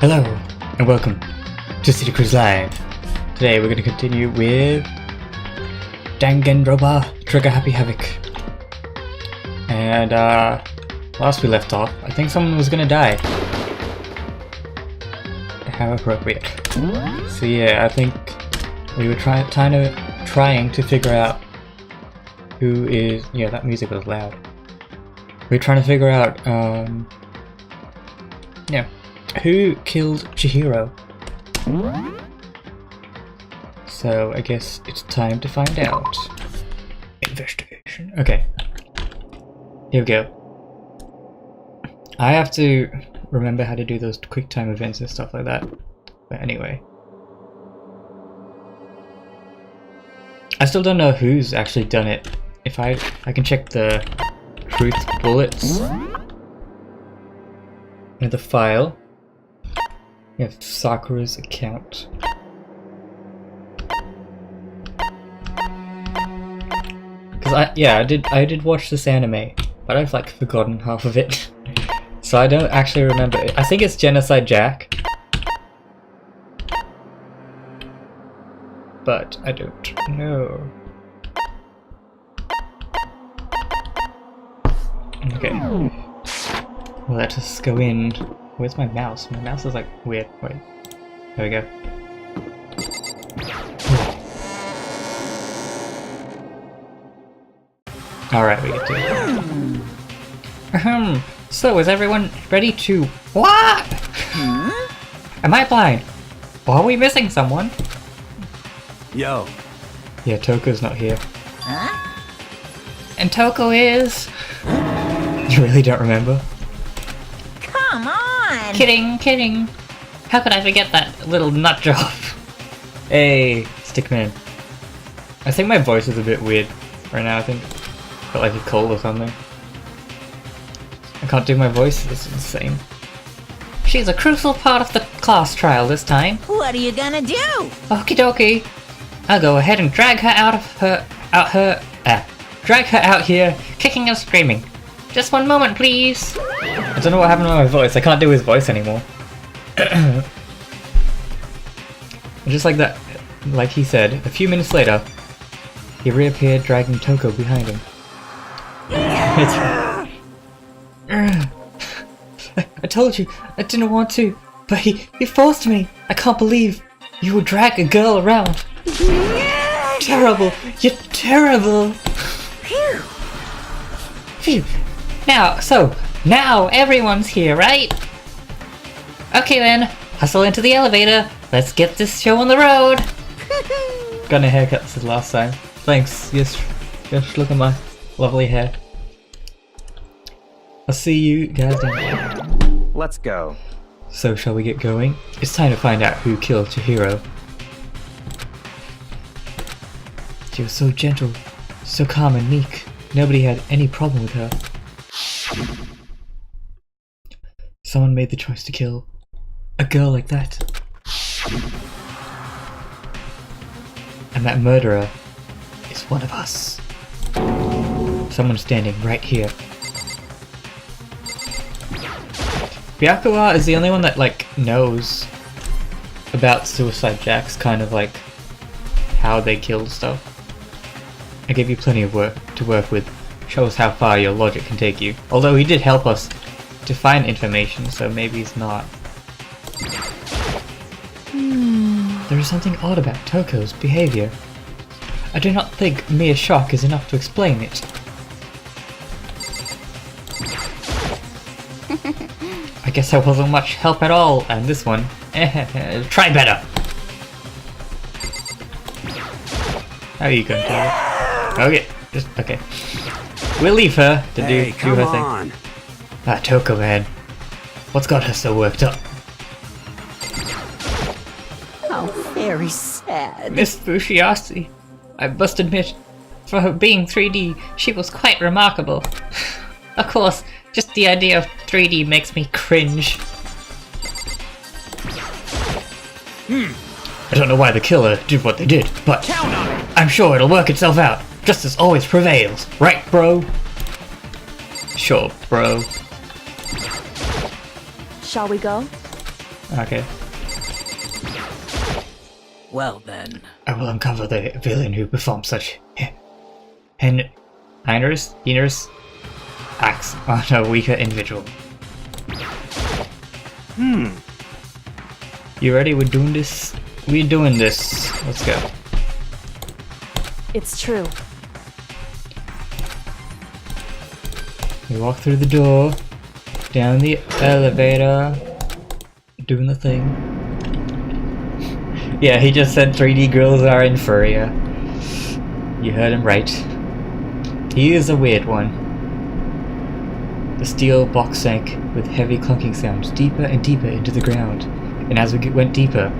Hello, and welcome to City Cruise Live. Today we're going to continue with Danganronpa Trigger Happy Havoc. And last we left off, I think someone was going to die. How appropriate. So yeah, I think we were trying to figure out who is... Yeah, that music was loud. We were trying to figure out, yeah, who killed Chihiro. So I guess it's time to find out. Investigation. Okay. Here we go. I have to remember how to do those quick time events and stuff like that. But anyway. I still don't know who's actually done it. If I can check the truth bullets. And the file. We have Sakura's account. Cause I did watch this anime, but I've like forgotten half of it. So I don't actually remember it. I think it's Genocide Jack. But I don't know. Okay. Let us go in. Where's my mouse? My mouse is like weird. Wait. There we go. Alright, we get to it. So is everyone ready to... What? Am I blind? Or are we missing someone? Yo. Yeah, Toko's not here. Huh? And Toko is... You really don't remember? Come on! Kidding, kidding. How could I forget that little nut job? Hey, Stickman. I think my voice is a bit weird right now. I think got like a cold or something. I can't do my voice. This is insane. She's a crucial part of the class trial this time. What are you gonna do? Okie dokie. I'll go ahead and drag her drag her out here, kicking and screaming. Just one moment, please. I don't know what happened to my voice. I can't do his voice anymore. Just like that, like he said, a few minutes later, he reappeared dragging Toko behind him. I told you, I didn't want to, but he forced me. I can't believe you would drag a girl around. Terrible, you're terrible. Phew. Now everyone's here, right? Okay then, hustle into the elevator. Let's get this show on the road. Got a haircut since last time. Thanks. Yes, look at my lovely hair. I'll see you guys down there. Let's go. So shall we get going? It's time to find out who killed Chihiro. She was so gentle, so calm and meek. Nobody had any problem with her. Someone made the choice to kill a girl like that. And that murderer is one of us. Someone standing right here. Byakuya is the only one that like knows about Suicide Jack's kind of like how they killed stuff. I gave you plenty of work to work with. Shows how far your logic can take you. Although he did help us to find information, so maybe he's not. There is something odd about Toko's behavior. I do not think mere shock is enough to explain it. I guess I wasn't much help at all, and this one. Try better! How are you going to do it? Okay, okay. We'll leave her to do her thing. Ah, Toko, man. What's got her so worked up? How very sad. Miss Fushiasi, I must admit, for her being 3D, she was quite remarkable. Of course, just the idea of 3D makes me cringe. I don't know why the killer did what they did, but I'm sure it'll work itself out. Justice always prevails, right, bro? Sure, bro. Shall we go? Okay. Well then. I will uncover the villain who performed such heinous acts on a weaker individual. You ready? We're doing this. We're doing this. Let's go. It's true. We walk through the door, down the elevator, doing the thing. Yeah, he just said 3D girls are inferior. You heard him right. He is a weird one. The steel box sank with heavy clunking sounds deeper and deeper into the ground, and as we went deeper,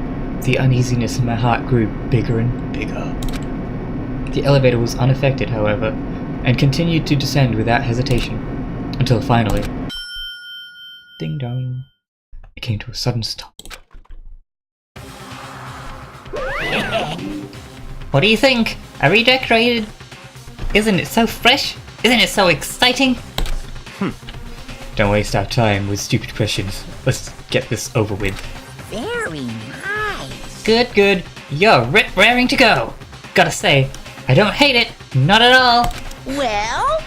the uneasiness in my heart grew bigger and bigger. The elevator was unaffected, however, and continued to descend without hesitation, until finally, ding dong, it came to a sudden stop. What do you think? I redecorated. Isn't it so fresh? Isn't it so exciting? Don't waste our time with stupid questions. Let's get this over with. Very nice. Good, good. You're raring to go. Gotta say, I don't hate it. Not at all. Well,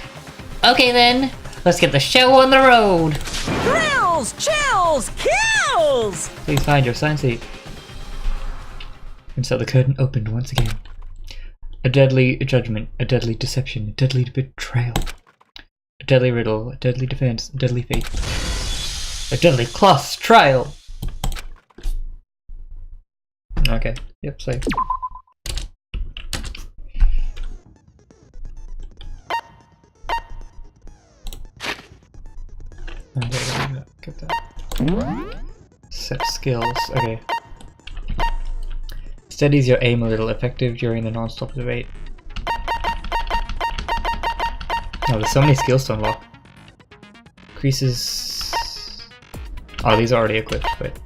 Okay then, let's get the show on the road. thrills, chills, kills! Please find your assigned seat. And so the curtain opened once again. A deadly judgment, a deadly deception, a deadly betrayal. A deadly riddle, a deadly defense, a deadly fate. A deadly class trial! Okay, yep, safe. Get that. Set skills, okay. Steadies your aim a little, effective during the non-stop debate. Oh, there's so many skills to unlock. Increases... Oh, these are already equipped, but...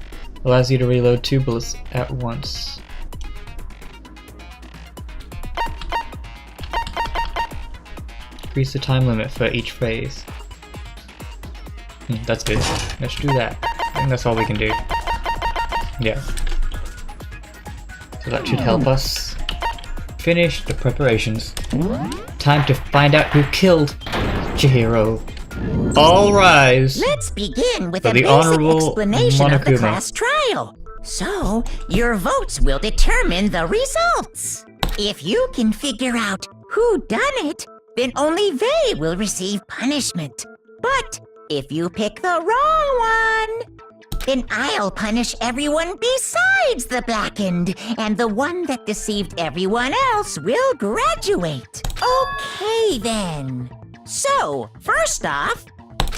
Allows you to reload 2 bullets at once. Increase the time limit for each phase. That's good. Let's do that. I think that's all we can do. Yeah. So that should help us finish the preparations. Time to find out who killed Chihiro. All rise! Let's begin with For a the basic Honorable explanation of the Monokuma. class trial. So, your votes will determine the results. If you can figure out who done it, then only they will receive punishment. But if you pick the wrong one, then I'll punish everyone besides the blackened, and the one that deceived everyone else will graduate. Okay then. So, first off,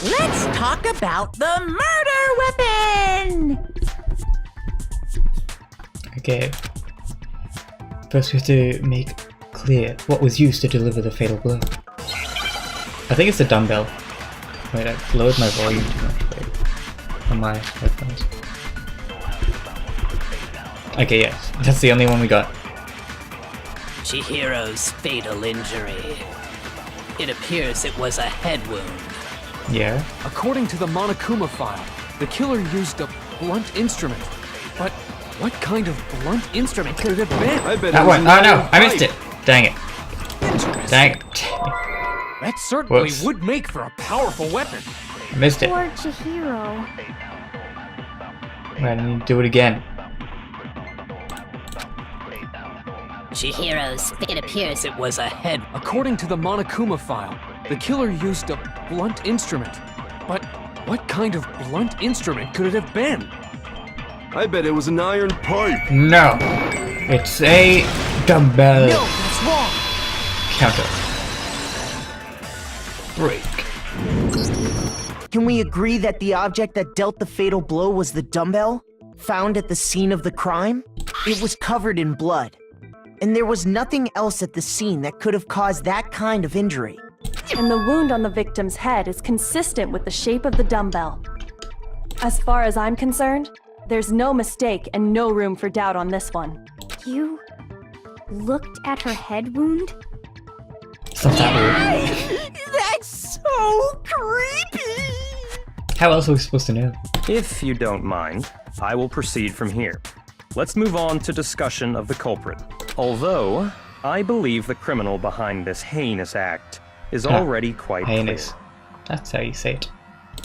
let's talk about the murder weapon! Okay. First we have to make clear what was used to deliver the fatal blow. I think it's a dumbbell. Wait, I lowered my volume too much. Wait. On my headphones. Okay, yes. That's the only one we got. Chihiro's fatal injury. It appears it was a head wound. Yeah? According to the Monokuma file, the killer used a blunt instrument. But what kind of blunt instrument could it have been? I bet That it was one! an Oh no! iron I missed pipe. it! Dang it. Interesting. Dang it. That certainly Whoops. would make for a powerful weapon. I missed it. Poor Chihiro. Wait, I need to do it again. Chihiro's. It appears it was a head. According to the Monokuma file, the killer used a blunt instrument. But what kind of blunt instrument could it have been? I bet it was an iron pipe. No! It's a dumbbell. No, that's wrong. Counter. Break. Can we agree that the object that dealt the fatal blow was the dumbbell, found at the scene of the crime? It was covered in blood, and there was nothing else at the scene that could have caused that kind of injury. And the wound on the victim's head is consistent with the shape of the dumbbell. As far as I'm concerned, there's no mistake and no room for doubt on this one. You looked at her head wound? It's not that weird. That's so creepy! How else are we supposed to know? If you don't mind, I will proceed from here. Let's move on to discussion of the culprit. Although, I believe the criminal behind this heinous act is already quite heinous. clear. That's how you say it.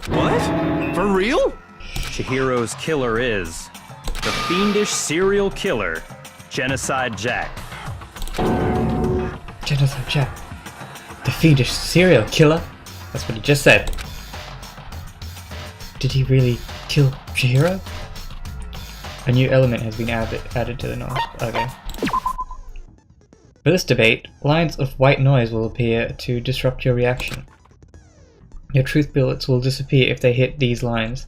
What? For real? Chihiro's killer is the fiendish serial killer, Genocide Jack. Genocide Jack. The fiendish serial killer? That's what he just said. Did he really kill Chihiro? A new element has been added to the knowledge. Okay. For this debate, lines of white noise will appear to disrupt your reaction. Your truth bullets will disappear if they hit these lines,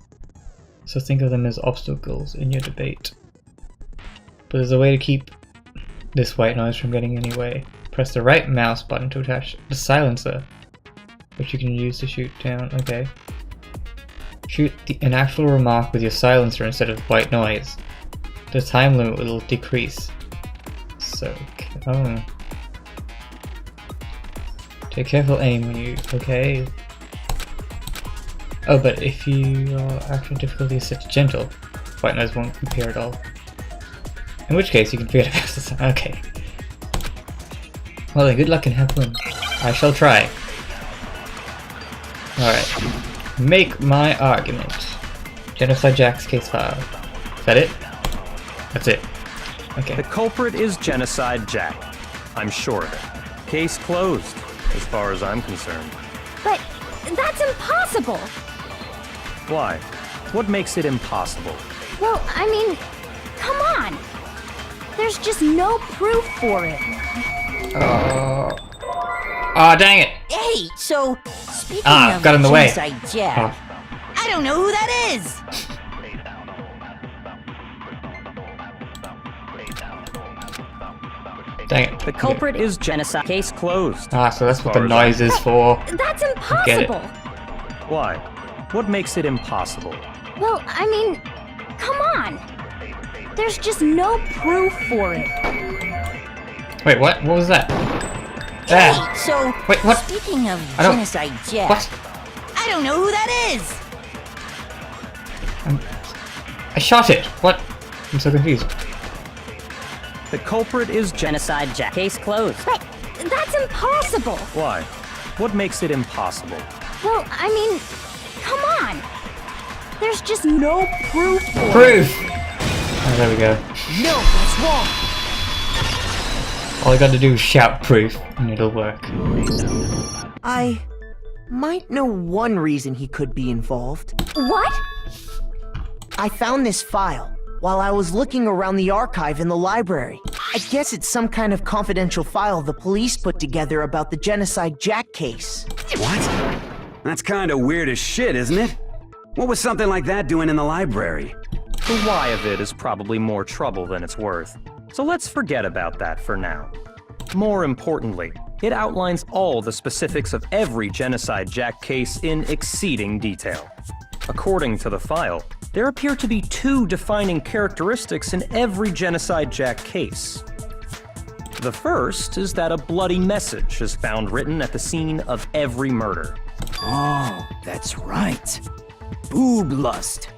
so think of them as obstacles in your debate. But there's a way to keep this white noise from getting in your way. Press the right mouse button to attach the silencer, which you can use to shoot down. Okay. Shoot an actual remark with your silencer instead of white noise. The time limit will decrease. So, oh. Take careful aim when you, okay. Oh, but if your action difficulty is set to gentle, white noise won't appear at all. In which case, you can forget about this. Okay. Well then, good luck and have fun. I shall try. Alright. Make my argument. Genocide Jack's case file. Is that it? That's it. Okay. The culprit is Genocide Jack. I'm sure of it. Case closed, as far as I'm concerned. But that's impossible! Why? What makes it impossible? Well, I mean, come on! There's just no proof for it. Oh, dang it! Hey, so speaking of got in the way. Genocide Jack, I don't know who that is. Dang it. The culprit is Genocide. Case closed. Ah, so that's what the As far as noise is for. That's Get it. impossible! Why? What makes it impossible? Well, I mean, come on! There's just no proof for it. Wait, what? What was that? Hey, Ah! so Wait, what? speaking of I don't- Genocide Jack, What? I don't know who that is. I shot it! What? I'm so confused. The culprit is Genocide Jack. Case closed. But that's impossible! Why? What makes it impossible? Well, I mean, come on! There's just no proof for it. Proof! Oh, there we go. No, that's wrong. All I got to do is shout proof, and it'll work. I might know one reason he could be involved. What? I found this file while I was looking around the archive in the library. I guess it's some kind of confidential file the police put together about the Genocide Jack case. What? That's kind of weird as shit, isn't it? What was something like that doing in the library? The why of it is probably more trouble than it's worth. So let's forget about that for now. More importantly, it outlines all the specifics of every Genocide Jack case in exceeding detail. According to the file, there appear to be two defining characteristics in every Genocide Jack case. The first is that a bloody message is found written at the scene of every murder. Oh, that's right. Boob lust.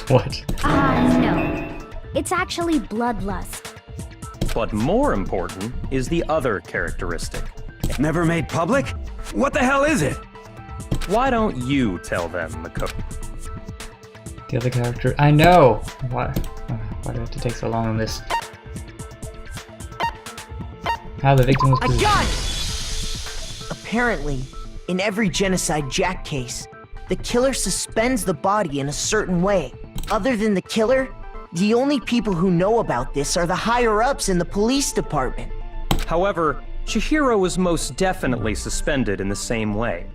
What? No. It's actually bloodlust. But more important is the other characteristic. Never made public? What the hell is it? Why don't you tell them the code? The other character. I know! Why do I have to take so long on this? How the victim was I got it! Apparently, in every Genocide Jack case, the killer suspends the body in a certain way. Other than the killer, the only people who know about this are the higher-ups in the police department. However, Chihiro was most definitely suspended in the same way.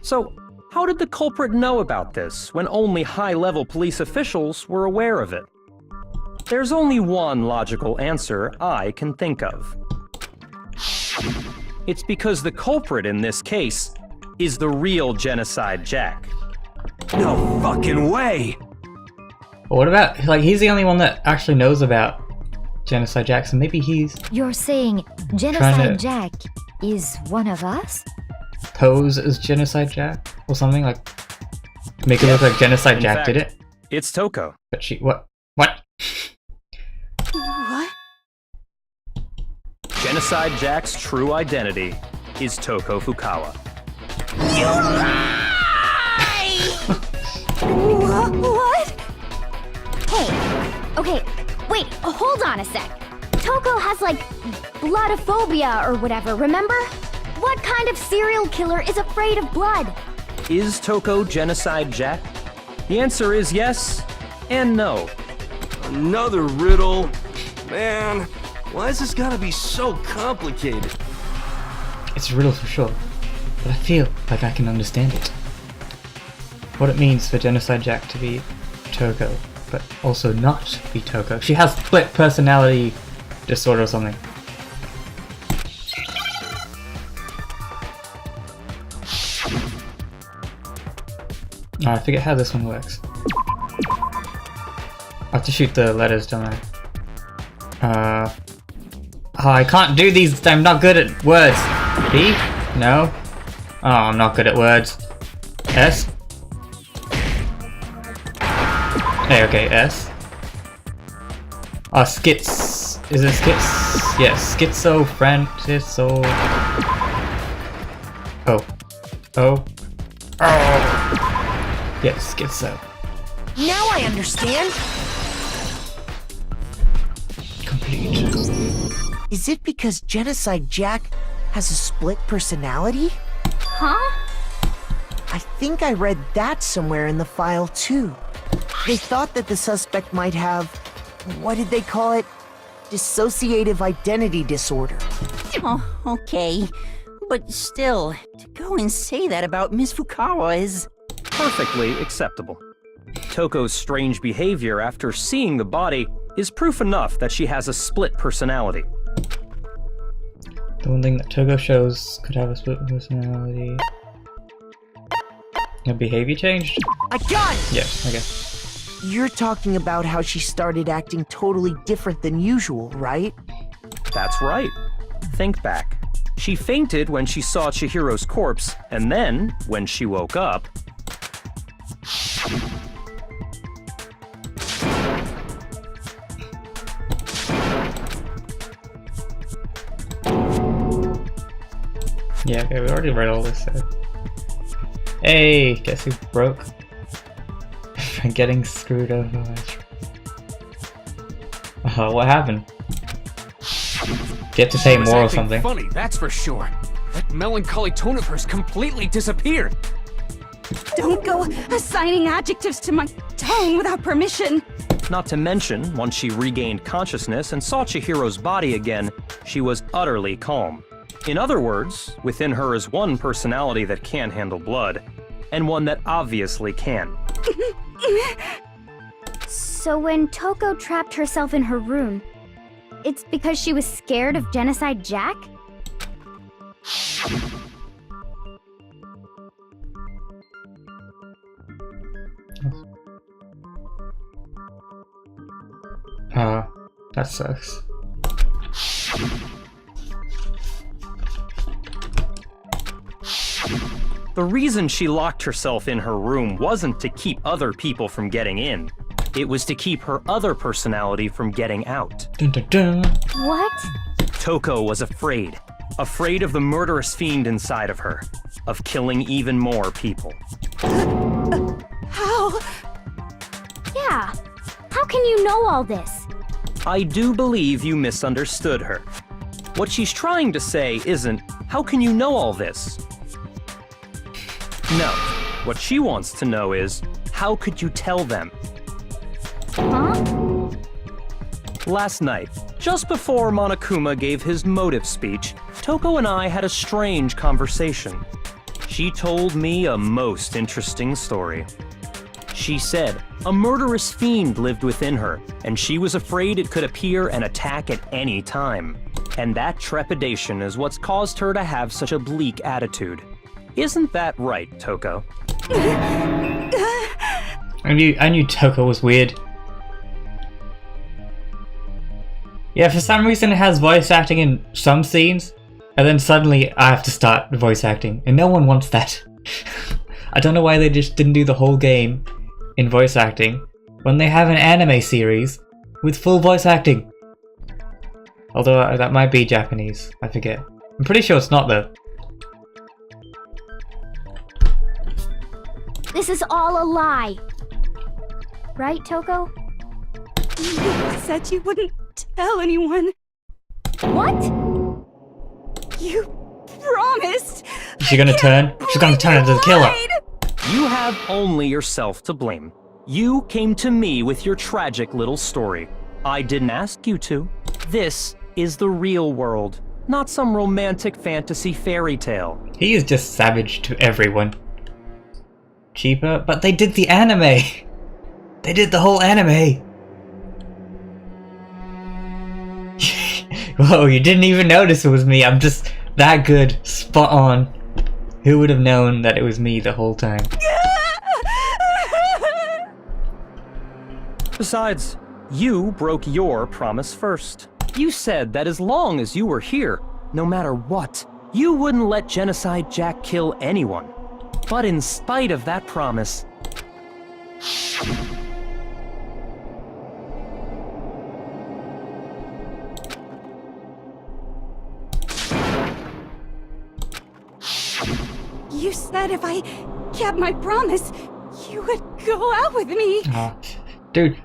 So, how did the culprit know about this when only high-level police officials were aware of it? There's only one logical answer I can think of. It's because the culprit in this case is the real Genocide Jack. No fucking way! But what about, like, he's the only one that actually knows about Genocide Jack, so maybe he's You're saying Trying Genocide to- Jack is one of us? pose as Genocide Jack? or something, like make it look like Genocide Jack did it. It's Toko. But she what? What? What? Genocide Jack's true identity is Toko Fukawa. You lie! What? Hey, okay, wait, hold on a sec. Toko has like bloodophobia or whatever, remember? What kind of serial killer is afraid of blood? Is Toko Genocide Jack? The answer is yes and no. Another riddle. Man, why is this gotta be so complicated? It's a riddle for sure, but I feel like I can understand it. What it means for Genocide Jack to be Toko, but also not be Toko. She has split personality disorder or something. Oh, I forget how this one works. I have to shoot the letters, don't I? Oh, I can't do these. I'm not good at words. B? No. Oh, I'm not good at words. S? Hey, okay, S. Oh, skits. Is it skits? Yes, schizophrenico. Oh. Oh. Oh. Yes, schizo. Now I understand. Complete. Is it because Genocide Jack has a split personality? Huh? I think I read that somewhere in the file too. They thought that the suspect might have, what did they call it? Dissociative identity disorder. Oh, okay. But still, to go and say that about Miss Fukawa is... Perfectly acceptable. Toko's strange behavior after seeing the body is proof enough that she has a split personality. The one thing that Toko shows could have a split personality. Her behavior changed? I got it! Yes, okay. You're talking about how she started acting totally different than usual, right? That's right. Think back. She fainted when she saw Chihiro's corpse, and then, when she woke up... Yeah, okay, we already read all this, so... Hey, guess who broke? I'm getting screwed over. What happened? Get to pay more or something. Funny, that's for sure. That melancholy tone of hers completely disappeared. Don't go assigning adjectives to my tone without permission. Not to mention, once she regained consciousness and saw Chihiro's body again, she was utterly calm. In other words, within her is one personality that can handle blood, and one that obviously can. So when Toko trapped herself in her room, it's because she was scared of Genocide Jack? That sucks. The reason she locked herself in her room wasn't to keep other people from getting in. It was to keep her other personality from getting out. Dun, dun, dun. What? Toko was afraid. Afraid of the murderous fiend inside of her. Of killing even more people. How? Yeah. How can you know all this? I do believe you misunderstood her. What she's trying to say isn't, how can you know all this? No. What she wants to know is, how could you tell them? Huh? Last night, just before Monokuma gave his motive speech, Toko and I had a strange conversation. She told me a most interesting story. She said a murderous fiend lived within her, and she was afraid it could appear and attack at any time. And that trepidation is what's caused her to have such a bleak attitude. Isn't that right, Toko? I knew Toko was weird. Yeah, for some reason it has voice acting in some scenes, and then suddenly I have to start voice acting, and no one wants that. I don't know why they just didn't do the whole game in voice acting when they have an anime series with full voice acting. Although that might be Japanese, I forget. I'm pretty sure it's not though. This is all a lie. Right, Toko? You said you wouldn't tell anyone. What? You promised. Is she gonna turn? She's gonna turn into the killer. You have only yourself to blame. You came to me with your tragic little story. I didn't ask you to. This is the real world, not some romantic fantasy fairy tale. He is just savage to everyone. Cheaper, but they did the anime. They did the whole anime. Whoa, you didn't even notice it was me. I'm just that good, spot on. Who would have known that it was me the whole time? Besides, you broke your promise first. You said that as long as you were here, no matter what, you wouldn't let Genocide Jack kill anyone. But in spite of that promise, You said if I kept my promise, you would go out with me. Dude,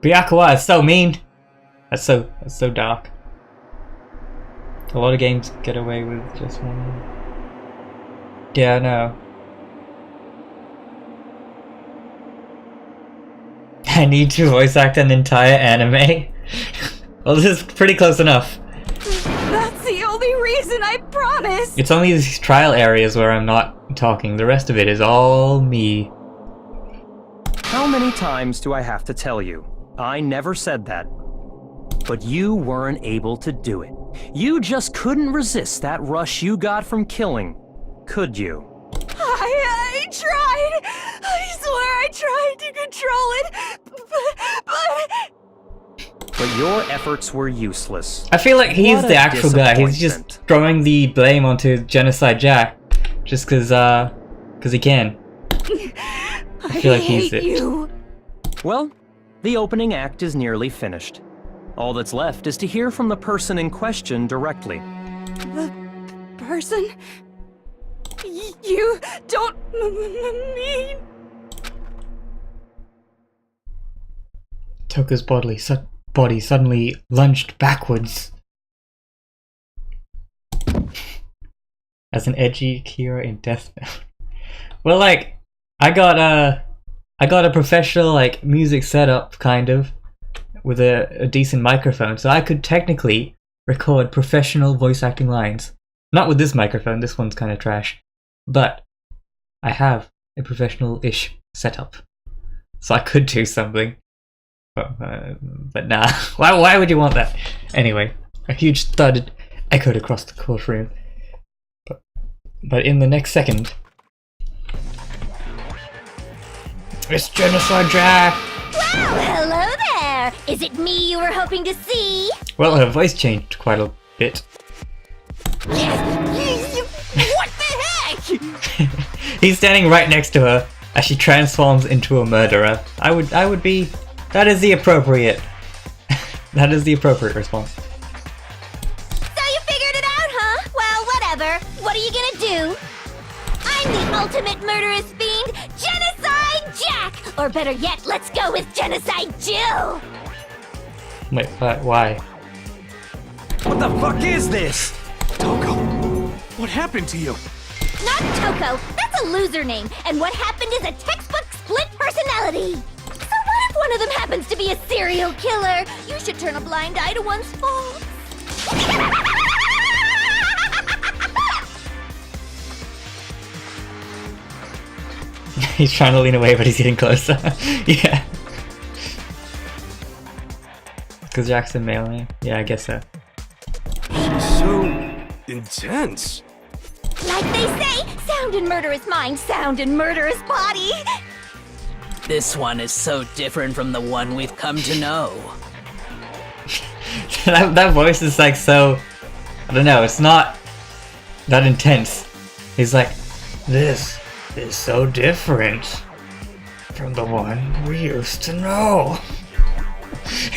Byakuya is so mean. That's so dark. A lot of games get away with just one. Yeah, I know. I need to voice act an entire anime. Well, this is pretty close enough. That's the only reason I promised. It's only these trial areas where I'm not talking. The rest of it is all me. how many times do I have to tell you? I never said that. But you weren't able to do it. You just couldn't resist that rush you got from killing, could you? I tried. I swear I tried to control it, But your efforts were useless. I feel like he's What a the actual guy. He's disappointment. just throwing the blame onto Genocide Jack, just cause he can. I feel like he's it. you. Well, the opening act is nearly finished. All that's left is to hear from the person in question directly. The person? You don't mean... Toko's body suddenly lunged backwards. As an edgy Kira in Death Note. Well, like, I got a professional like music setup kind of with a decent microphone, so I could technically record professional voice acting lines. Not with this microphone. This one's kind of trash, but I have a professional-ish setup, so I could do something. But nah. Why would you want that? Anyway, a huge thud echoed across the courtroom. But in the next second, it's Genocide Jack! Well, hello there! Is it me you were hoping to see? Well, her voice changed quite a bit. What the heck? He's standing right next to her as she transforms into a murderer. I would be... That is the appropriate... that is the appropriate response. So you figured it out, huh? Well, whatever. What are you gonna do? I'm the ultimate murderous fiend, Genocide Jack! Or better yet, let's go with Genocide Jill! Wait, why? What the fuck is this? Toko, what happened to you? Not Toko, that's a loser name, and what happened is a textbook split personality! So what if one of them happens to be a serial killer? You should turn a blind eye to one's faults. He's trying to lean away, but he's getting closer. Yeah. Because Jackson melee? Yeah, I guess so. So intense. Like they say, sound in murderous mind, sound in murderous body. This one is so different from the one we've come to know. that voice is like so... I don't know, it's not that intense. He's like, this is so different from the one we used to know.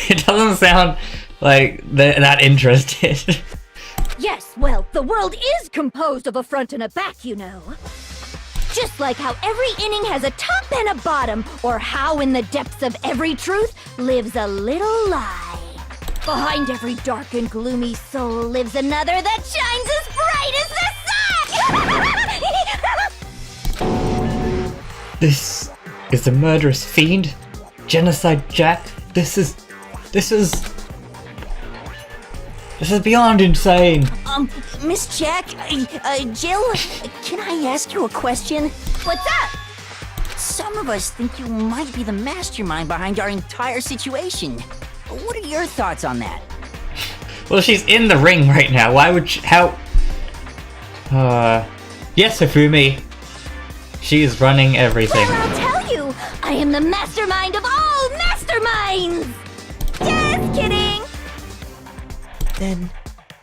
It doesn't sound like they're that interested. Yes, well, the world is composed of a front and a back, you know. Just like how every inning has a top and a bottom, or how in the depths of every truth lives a little lie. Behind every dark and gloomy soul lives another that shines as bright as the sun! This is the murderous fiend? Genocide Jack? This is beyond insane! Miss Jack, Jill, can I ask you a question? What's up? Some of us think you might be the mastermind behind our entire situation. What are your thoughts on that? Well, she's in the ring right now. Why would she, how? Yes, Hifumi. She is running everything. Well, I'll tell you, I am the mastermind of all masterminds! Just kidding! Then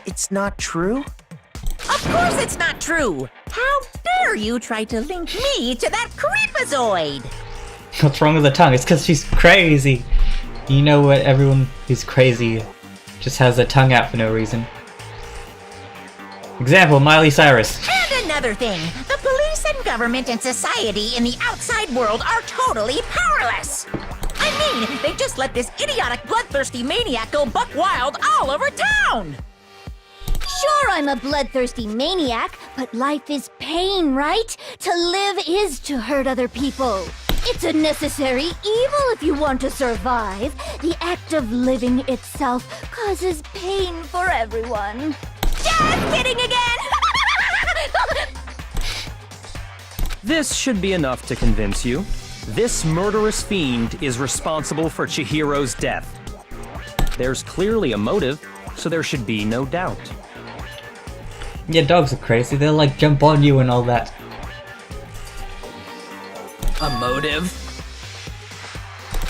it's not true? Of course it's not true! How dare you try to link me to that creepazoid? What's wrong with the tongue? It's because she's crazy. You know what? Everyone who's crazy just has their tongue out for no reason. Example, Miley Cyrus. And another thing, the police and government and society in the outside world are totally powerless. I mean, they just let this idiotic, bloodthirsty maniac go buck wild all over town. Sure, I'm a bloodthirsty maniac, but life is pain, right? To live is to hurt other people. It's a necessary evil if you want to survive. The act of living itself causes pain for everyone. Just kidding again! This should be enough to convince you. This murderous fiend is responsible for Chihiro's death. There's clearly a motive, so there should be no doubt. Yeah, dogs are crazy. They'll like jump on you and all that. A motive?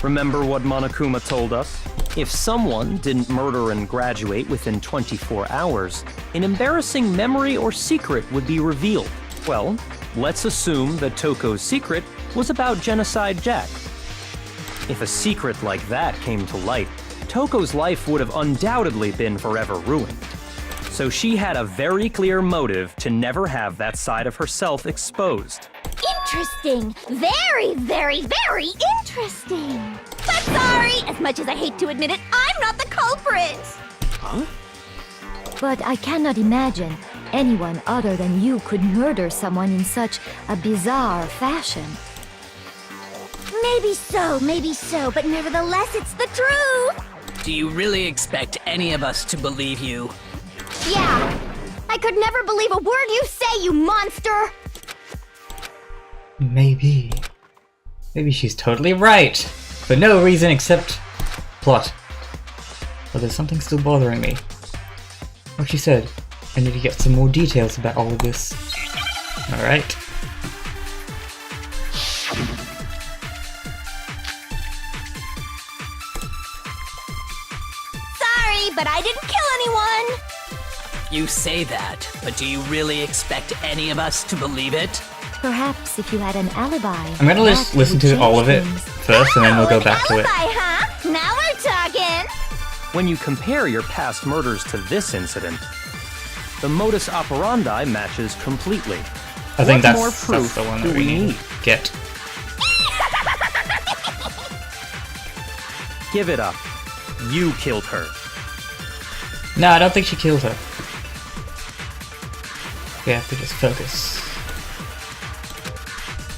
Remember what Monokuma told us? If someone didn't murder and graduate within 24 hours, an embarrassing memory or secret would be revealed. Well, let's assume that Toko's secret was about Genocide Jack. If a secret like that came to light, Toko's life would have undoubtedly been forever ruined. So she had a very clear motive to never have that side of herself exposed. Interesting. Very, very, very interesting. But sorry, as much as I hate to admit it, I'm not the culprit. Huh? But I cannot imagine anyone other than you could murder someone in such a bizarre fashion. Maybe so, but nevertheless, it's the truth. Do you really expect any of us to believe you? Yeah. I could never believe a word you say, you monster. Maybe she's totally right. For no reason except plot. But there's something still bothering me. Like she said, I need to get some more details about all of this. Alright. Sorry, but I didn't kill anyone. You say that, but do you really expect any of us to believe it? Perhaps if you had an alibi. I'm gonna just listen to all of it first and then we'll go back to it. Huh? Now we're talking. When you compare your past murders to this incident, the modus operandi matches completely. I think what more that's proof the one do that we we need need? to get. Give it up. You killed her. No, I don't think she killed her. We have to just focus.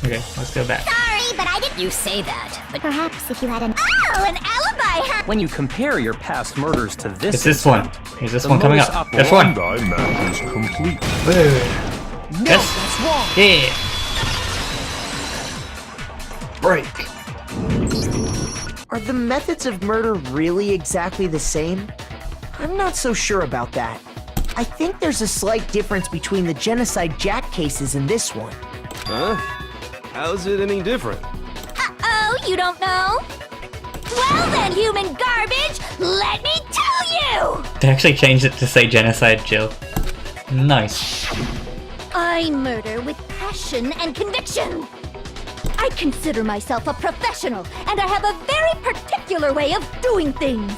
Okay, let's go back. Sorry, but I didn't. You say that, but Perhaps if you had an an alibi, huh? When you compare your past murders to this It's this one. Here's this the one coming modus up. This one. match is complete. Woo. No, that's wrong. Yeah. Break. Are the methods of murder really exactly the same? I'm not so sure about that. I think there's a slight difference between the Genocide Jack cases and this one. Huh? How's it any different? Uh-oh, you don't know? Well then, human garbage, let me tell you! They actually changed it to say Genocide Jill. Nice. I murder with passion and conviction. I consider myself a professional, and I have a very particular way of doing things.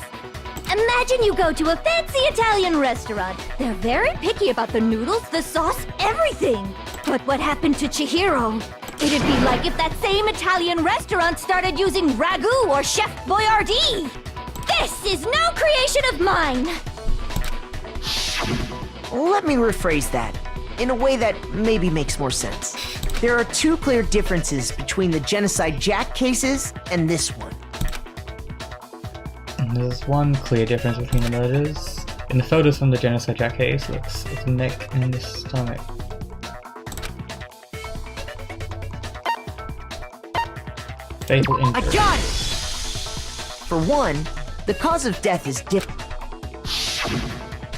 Imagine you go to a fancy Italian restaurant. They're very picky about the noodles, the sauce, everything. But what happened to Chihiro? It'd be like if that same Italian restaurant started using ragu or Chef Boyardee. This is no creation of mine. Let me rephrase that in a way that maybe makes more sense. There are two clear differences between the Genocide Jack cases and this one. There's one clear difference between the murders. In the photos from the Genocide Jack case, looks like the neck and the stomach. Fatal injury. I got it! For one, the cause of death is different.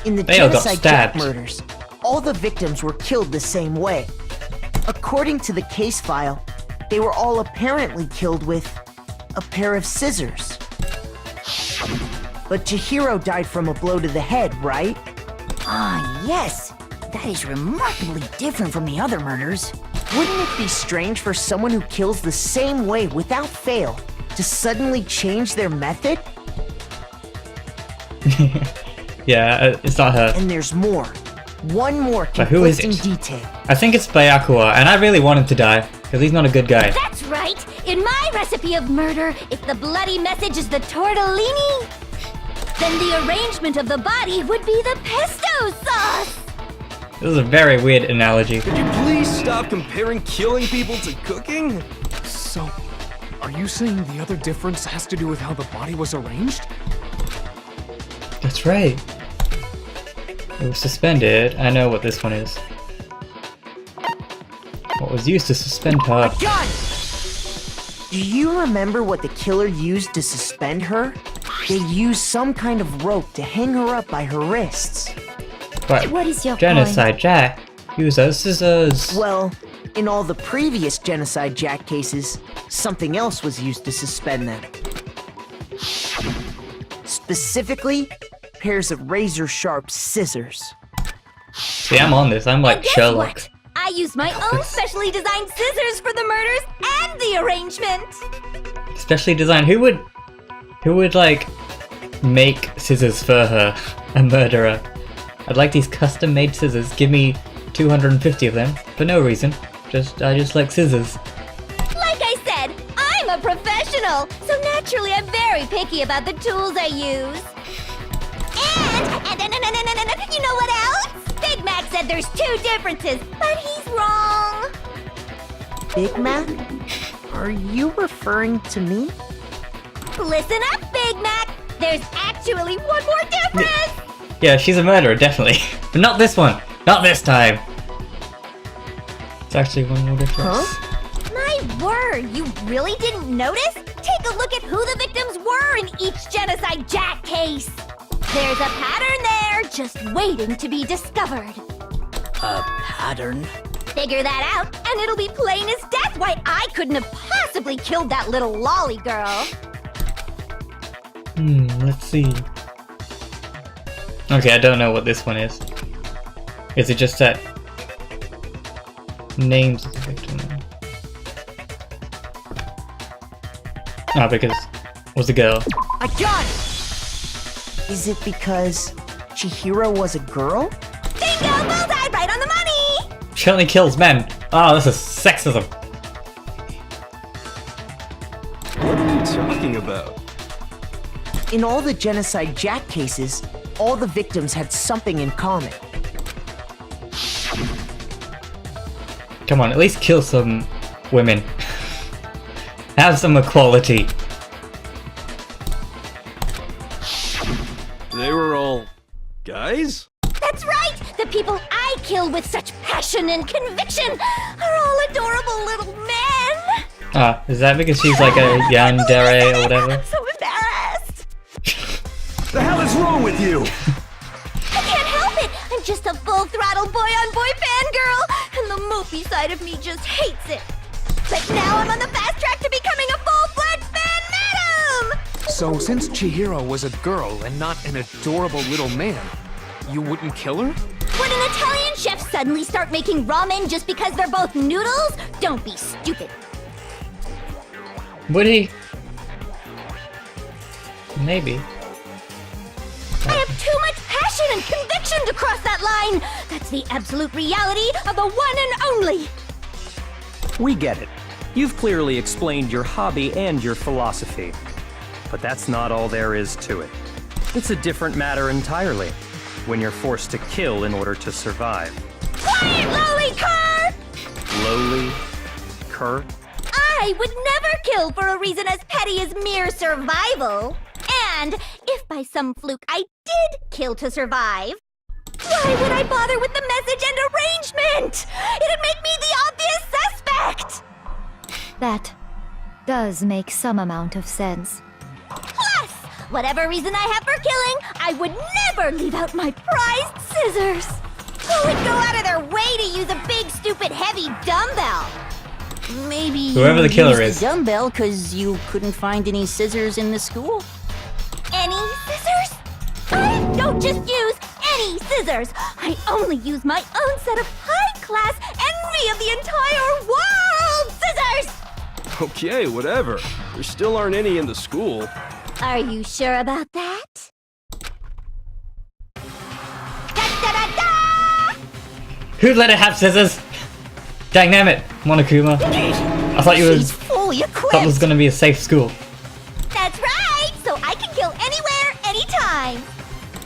In the They all got Genocide Jack stabbed. murders, all the victims were killed the same way. According to the case file, they were all apparently killed with a pair of scissors. But Chihiro died from a blow to the head, right? Ah, yes. That is remarkably different from the other murders. Wouldn't it be strange for someone who kills the same way without fail to suddenly change their method? Yeah, it's not her. And there's more. One more But who is conflicting it? detail. I think it's Byakuya, and I really want him to die, because he's not a good guy. That's right! In my recipe of murder, if the bloody message is the tortellini, then the arrangement of the body would be the pesto sauce! This is a very weird analogy. Could you please stop comparing killing people to cooking? So, are you saying the other difference has to do with how the body was arranged? That's right. It was suspended. I know what this one is. What was used to suspend her? Gun! Do you remember what the killer used to suspend her? They used some kind of rope to hang her up by her wrists. Right. What is your Genocide Jack. Use those scissors. Well, in all the previous Genocide Jack cases, something else was used to suspend them. Specifically, pairs of razor-sharp scissors. See, I'm on this. I'm like Guess Sherlock. what? I used my own specially designed scissors for the murders and the arrangement! Specially designed. Who would like make scissors for her? A murderer. I'd like these custom-made scissors. Give me 250 of them for no reason. I just like scissors. Like I said, I'm a professional, so naturally I'm very picky about the tools I use. And you know what else? Big Mac said there's two differences, but he's wrong. Big Mac? Are you referring to me? Listen up, Big Mac. There's actually one more difference. Yeah, she's a murderer, definitely. But not this one. Not this time. It's actually one more difference. My word, you really didn't notice? Take a look at who the victims were in each Genocide Jack case. There's a pattern there, just waiting to be discovered. A pattern? Figure that out, and it'll be plain as death why I couldn't have possibly killed that little lolly girl. Let's see. Okay, I don't know what this one is. Is it just that names of the victim? Ah, because it was a girl. I got it! Is it because Chihiro was a girl? Bingo! Bullseye! Right on the money! She only kills men. Oh, this is sexism. What are you talking about? In all the Genocide Jack cases, all the victims had something in common. Come on, at least kill some women. Have some equality. They were all guys? That's right! The people I kill with such passion and conviction are all adorable little men! Ah, is that because she's like a yandere or whatever? I'm so embarrassed! The hell is wrong with you? I can't help it! I'm just a full-throttle boy-on-boy fangirl, and the mopey side of me just hates it. But now I'm on the fast track to becoming a full-fledged fan madam! So, since Chihiro was a girl and not an adorable little man, you wouldn't kill her? Would an Italian chefs suddenly start making ramen just because they're both noodles? Don't be stupid. Would he? Maybe. I have too much passion and conviction to cross that line. That's the absolute reality of the one and only. We get it. You've clearly explained your hobby and your philosophy. But that's not all there is to it. It's a different matter entirely, when you're forced to kill in order to survive. Quiet, lowly cur! Lowly? Cur? I would never kill for a reason as petty as mere survival. And if by some fluke I did kill to survive, why would I bother with the message and arrangement? It'd make me the obvious suspect! That does make some amount of sense. Plus, whatever reason I have for killing, I would never leave out my prized scissors. Who would go out of their way to use a big, stupid, heavy dumbbell? Maybe Whoever the killer used is. the dumbbell because you couldn't find any scissors in the school. Any scissors? I don't just use any scissors. I only use my own set of high-class envy of the entire world scissors! Okay, whatever. There still aren't any in the school. Are you sure about that? Da-da-da-da! Who'd let it have scissors? Dynamite, Monokuma. I thought you She's fully equipped. thought it was gonna be a safe school. That's right! So I can kill anywhere, anytime!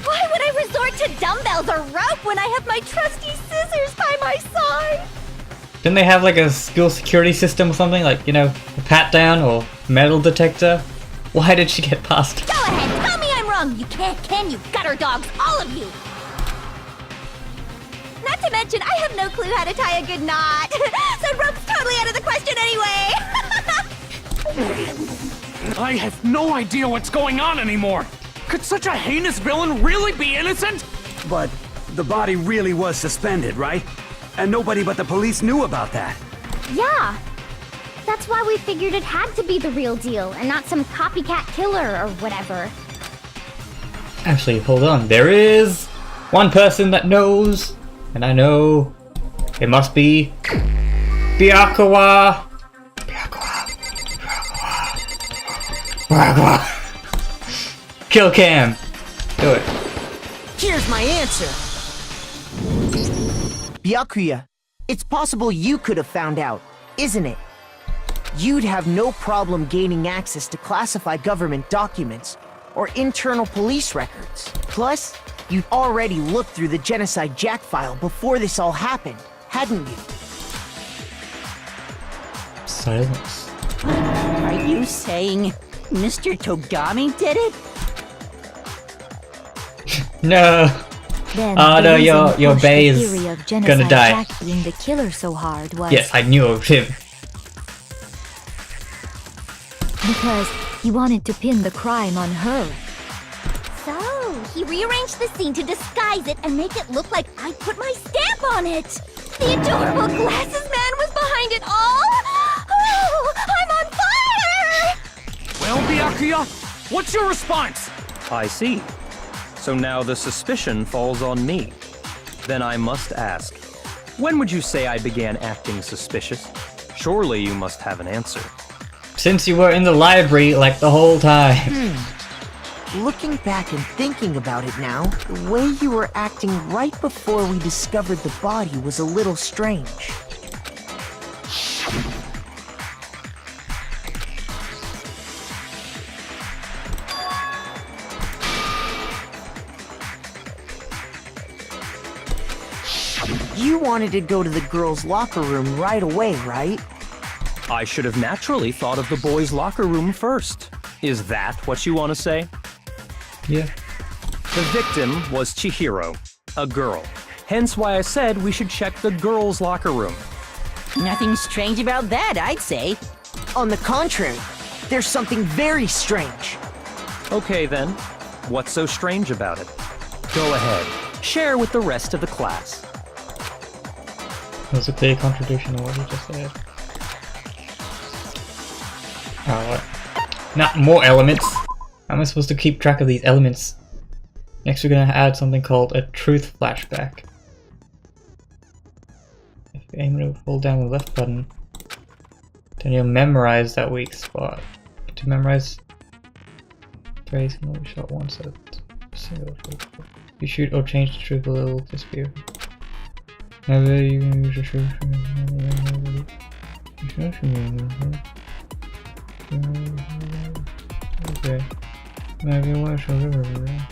Why would I resort to dumbbells or rope when I have my trusty scissors by my side? Didn't they have like a school security system or something? Like, you know, a pat down or metal detector? Why did she get past? Go ahead, tell me I'm wrong! You can't, can you, gutter dogs, all of you! Not to mention, I have no clue how to tie a good knot. So rope's totally out of the question anyway. I have no idea what's going on anymore. Could such a heinous villain really be innocent? But the body really was suspended, right? And nobody but the police knew about that. Yeah. That's why we figured it had to be the real deal and not some copycat killer or whatever. Actually, hold on. There is one person that knows, and I know it must be Byakuya. Kill Cam. Do it. Here's my answer. Byakuya, it's possible you could have found out, isn't it? You'd have no problem gaining access to classified government documents or internal police records. Plus, you'd already looked through the Genocide Jack file before this all happened, hadn't you? Silence. Are you saying Mr. Togami did it? No. Then Oh the no, reason your pushed Bay the is theory of gonna Genocide die. Jack being the killer so hard was Yes, I knew it was him. because he wanted to pin the crime on her. So, he rearranged the scene to disguise it and make it look like I put my stamp on it. The adorable glasses man was behind it all. Oh, I'm on fire! Well, Byakuya, what's your response? I see. So now the suspicion falls on me. Then I must ask, when would you say I began acting suspicious? Surely you must have an answer. Since you were in the library like the whole time. Looking back and thinking about it now, the way you were acting right before we discovered the body was a little strange. You wanted to go to the girls' locker room right away, right? I should have naturally thought of the boys' locker room first. Is that what you want to say? Yeah. The victim was Chihiro, a girl. Hence why I said we should check the girls' locker room. Nothing strange about that, I'd say. On the contrary, there's something very strange. Okay then, what's so strange about it? Go ahead, share with the rest of the class. There's a clear contradiction in what you just said. Alright. Not more elements. How am I supposed to keep track of these elements? Next we're gonna add something called a truth flashback. aim to hold down the left button, then you'll memorize that weak spot. To memorize phrase, can only shot once at a single foot. You shoot or change the truth a little with the spear. Never you can use your truth. Okay. Maybe one shot over there.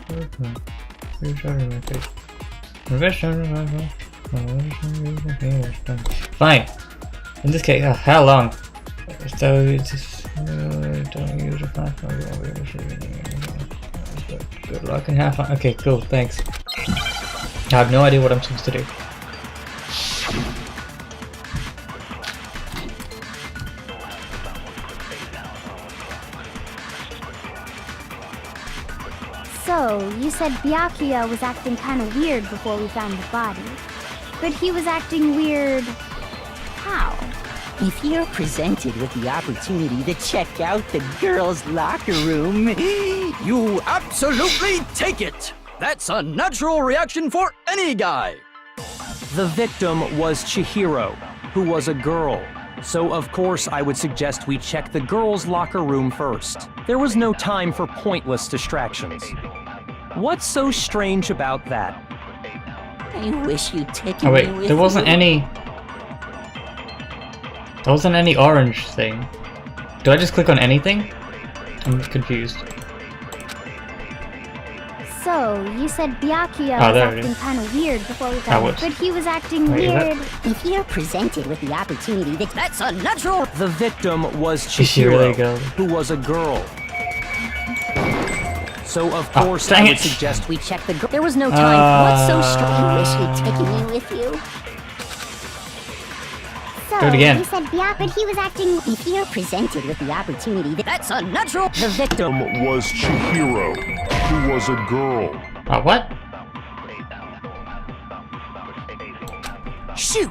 You shot in my face. Fine. In this case, how long? So it's just, don't use a flashlight. Good luck and have fun. Okay, cool. Thanks. I have no idea what I'm supposed to do. So, you said Byakuya was acting kind of weird before we found the body. But he was acting weird... how? If you're presented with the opportunity to check out the girls' locker room, You absolutely take it! That's a natural reaction for any guy! The victim was Chihiro, who was a girl. So of course I would suggest we check the girls' locker room first. There was no time for pointless distractions. What's so strange about that? I wish you'd taken Oh me wait, with there wasn't you. any... There wasn't any orange thing. Do I just click on anything? I'm confused. So, you said Byakuya Oh, was there it acting is. kind of weird before we found him. was- But he was acting Wait, is that- weird... If you're presented with the opportunity to... That's a natural... The victim was Is she really a Chihiro, girl? who was a girl. So of Oh, course dang I would it. suggest we check the There was no time. What's so strange? Uh, I wish you'd taken me with you. So, Do it again. you said Byakuya, but he was acting... If you're presented with the opportunity to... That's a natural... the victim. Was Chihiro, who was a girl. What? Shoot!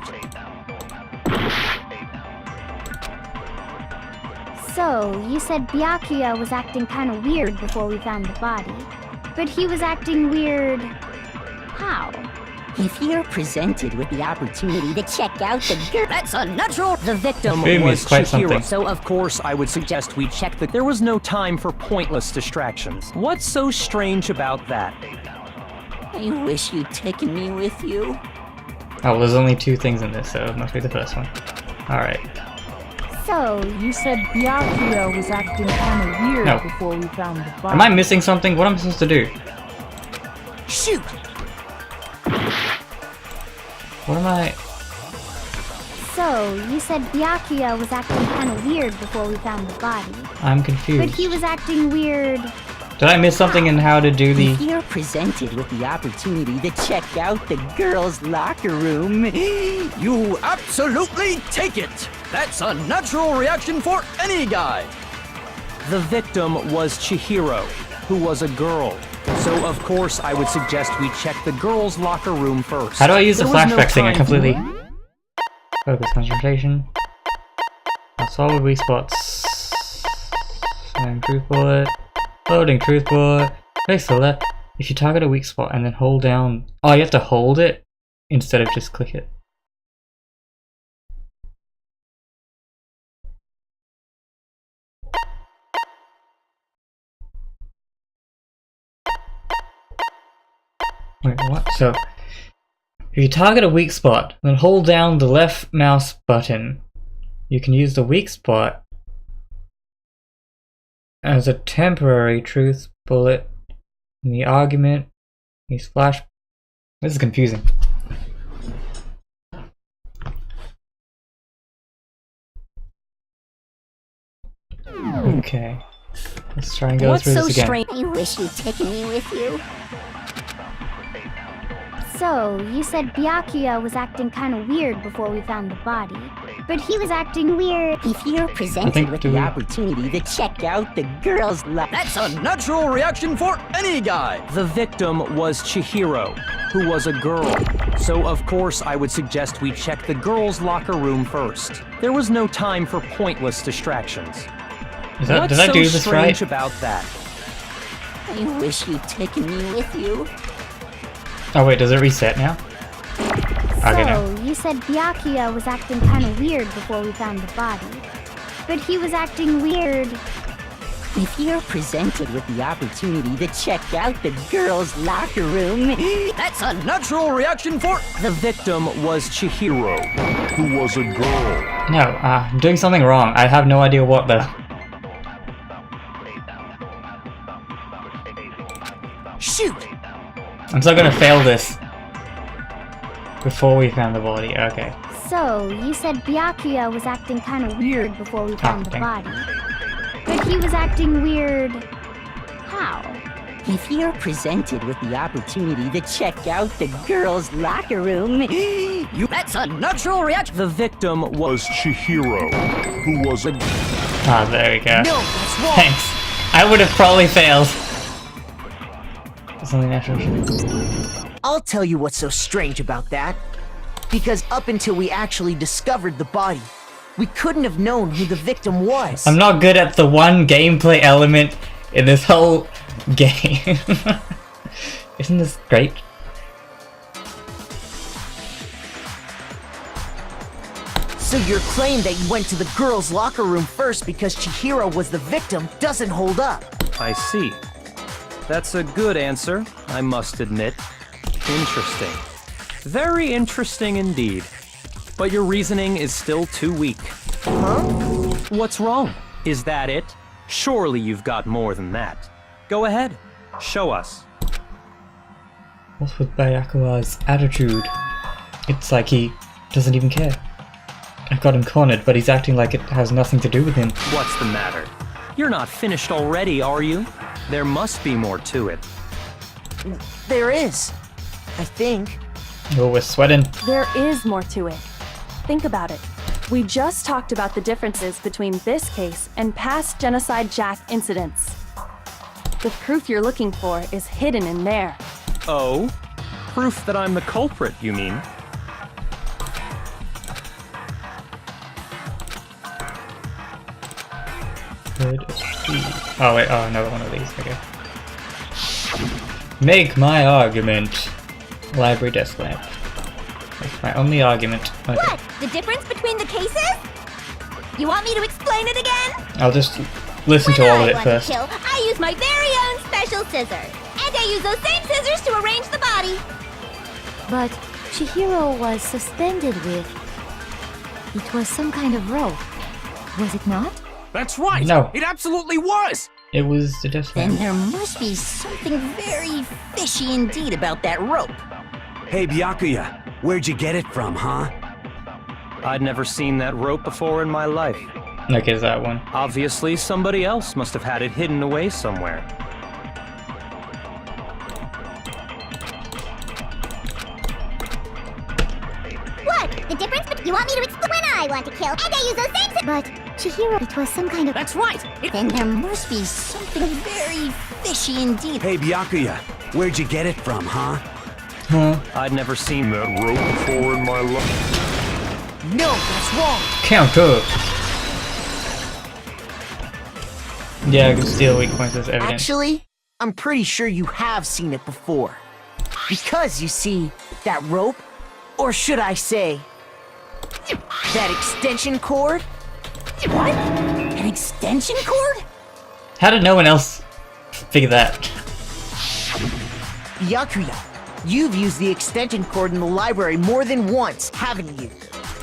So, you said Byakuya was acting kind of weird before we found the body. But he was acting weird... how? If you're presented with the opportunity to check out the girl... That's a natural... The victim Film was is quite Chihiro. something. So of course I would suggest we check the... There was no time for pointless distractions. What's so strange about that? I wish you'd taken me with you. Oh, well, there's only two things in this, so it must be the first one. Alright. So, You said Byakuya was acting kind of weird No. before we found the body. Am I missing something? What am I supposed to do? Shoot! What am I... So, you said Byakuya was acting kind of weird before we found the body. I'm confused. But he was acting weird... Did I miss something in how to do If the... you're presented with the opportunity to check out the girls' locker room, You absolutely take it! That's a natural reaction for any guy! The victim was Chihiro, who was a girl. So of course I would suggest we check the girls' locker room first. How do I use the There was no flashback thing? I time- completely... Focus, concentration. Solid weak spots. And truth bullet. Loading truth bullet. Fix the left. If you target a weak spot and then hold down... Oh, you have to hold it instead of just click it. Wait, what? So, if you target a weak spot, then hold down the left mouse button. You can use the weak spot as a temporary truth bullet in the argument. Use flash. This is confusing. Okay. Let's try and go what's through so this again. strange? I wish you'd taken me with you. So, you said Byakuya was acting kind of weird before we found the body. But he was acting weird... If you're presented with the opportunity to check out the girls' locker... That's a natural reaction for any guy! The victim was Chihiro, who was a girl. So of course I would suggest we check the girls' locker room first. There was no time for pointless distractions. What's did I so do this strange right? about that? I wish you'd taken me with you. Oh wait, does it reset now? Okay, no. So, you said Byakuya was acting kind of weird before we found the body. But he was acting weird. If you're presented with the opportunity to check out the girls' locker room, That's a natural reaction for. The victim was Chihiro. Who was a girl. No, I'm doing something wrong. I have no idea what though. Shoot! I'm still gonna fail this. Before we found the body, okay. So, you said Byakuya was acting kind of weird before we found the dang. body. But he was acting weird. How? if you're presented with the opportunity to check out the girls' locker room, That's a natural reaction. The victim was Chihiro, who was a... Ah, there we go. No, that's wrong. Thanks. I would have probably failed. Something natural. I'll tell you what's so strange about that. Because up until we actually discovered the body, we couldn't have known who the victim was. I'm not good at the one gameplay element in this whole game. Isn't this great? So your claim that you went to the girls' locker room first because Chihiro was the victim doesn't hold up. I see. That's a good answer, I must admit. Interesting. Very interesting indeed. But your reasoning is still too weak. Huh? What's wrong? Is that it? Surely you've got more than that. Go ahead. Show us. What's with Byakuya's attitude? It's like he doesn't even care. I've got him cornered, but he's acting like it has nothing to do with him. What's the matter? You're not finished already, are you? There must be more to it. There is. I think. Oh, we're sweating. There is more to it. Think about it. We just talked about the differences between this case and past Genocide Jack incidents. The proof you're looking for is hidden in there. Oh? Proof that I'm the culprit, you mean? Could be. Oh wait, oh, another one of these, okay. Make my argument. Library desk lamp. That's my only argument. Okay. What? The difference between the cases? You want me to explain it again? I'll just listen to all of it first. Kill, I use my very own special scissors. And I use those same scissors to arrange the body. But Chihiro was suspended with... It was some kind of rope. Was it not? That's right! No. It absolutely was! It was the desk then lamp. there must be something very fishy indeed about that rope. Hey, Byakuya, where'd you get it from, huh? I'd never seen that rope before in my life. Okay, is that one? Obviously, somebody else must have had it hidden away somewhere. What? The difference between... You want me to explain when I want to kill, and I use those same scissors. But Chihiro, it was some kind of... That's right! Then there must be something very fishy indeed. Hey, Byakuya, where'd you get it from, huh? Huh? I'd never seen that rope before in my life. No, that's wrong. Counter! Yeah, I can steal weak points as evidence. Actually, I'm pretty sure you have seen it before. Because, you see, that rope, or should I say, that extension cord? What? An extension cord? How did no one else figure that? Byakuya, you've used the extension cord in the library more than once, haven't you?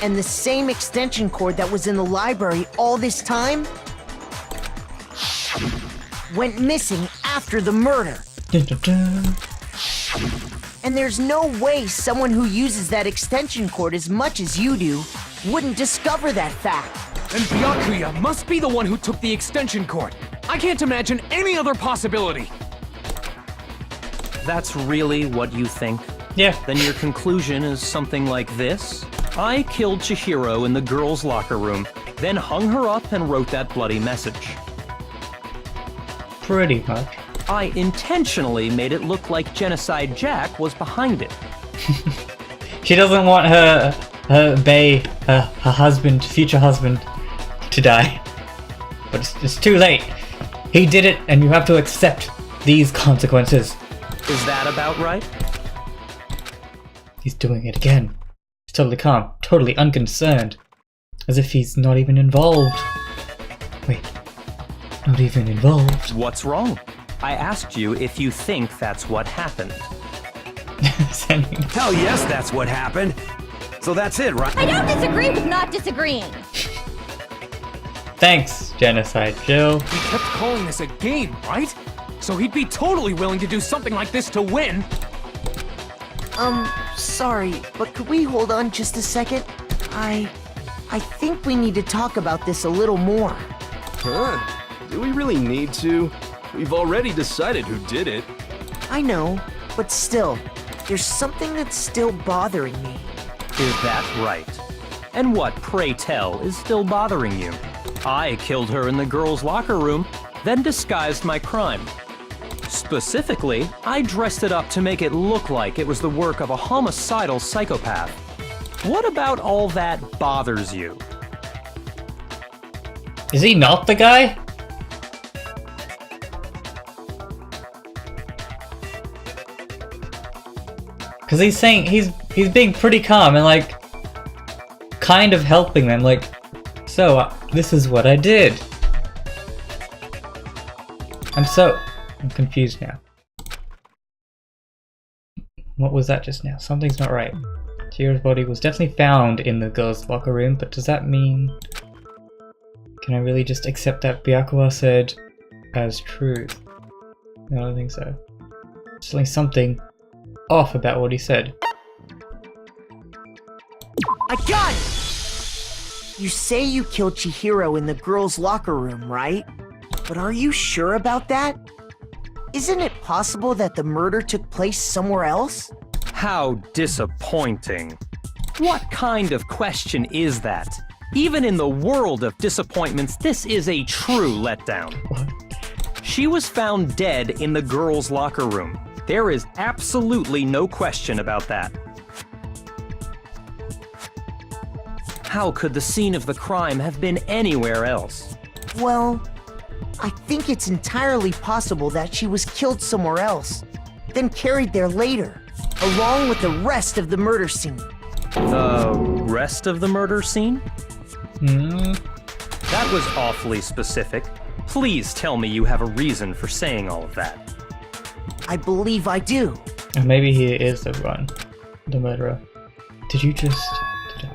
And the same extension cord that was in the library all this time went missing after the murder. Dun, dun, dun. And there's no way someone who uses that extension cord as much as you do wouldn't discover that fact. And Byakuya must be the one who took the extension cord. I can't imagine any other possibility. That's really what you think? Yeah. Then your conclusion is something like this? I killed Chihiro in the girls' locker room, then hung her up and wrote that bloody message. Pretty much. I intentionally made it look like Genocide Jack was behind it. She doesn't want her husband, future husband, to die. But it's too late. He did it, and you have to accept these consequences. Is that about right? He's doing it again. totally calm, totally unconcerned. As if he's not even involved. Wait, not even involved. What's wrong? I asked you if you think that's what happened. Hell yes, that's what happened. So that's it, right? I don't disagree with not disagreeing. Thanks, Genocide Joe. He kept calling this a game, right? So he'd be totally willing to do something like this to win. Sorry, but could we hold on just a second? I think we need to talk about this a little more. Huh? Do we really need to? We've already decided who did it. I know, but still, there's something that's still bothering me. Is that right? And what, pray tell, is still bothering you? I killed her in the girls' locker room, then disguised my crime. Specifically, I dressed it up to make it look like it was the work of a homicidal psychopath. What about all that bothers you? Is he not the guy? Because he's saying he's being pretty calm and like kind of helping them, like, so this is what I did. I'm confused now. What was that just now? Something's not right. Chihira's body was definitely found in the girls' locker room, but does that mean... Can I really just accept that Byakuya said as truth? I don't think so. There's something off about what he said. I got it! You say you killed Chihiro in the girls' locker room, right? But are you sure about that? Isn't it possible that the murder took place somewhere else? How disappointing. What kind of question is that? Even in the world of disappointments, this is a true letdown. She was found dead in the girls' locker room. There is absolutely no question about that. How could the scene of the crime have been anywhere else? Well, I think it's entirely possible that she was killed somewhere else, then carried there later, along with the rest of the murder scene. The rest of the murder scene? Hmm. That was awfully specific. Please tell me you have a reason for saying all of that. I believe I do. And maybe he is the one, the murderer. Did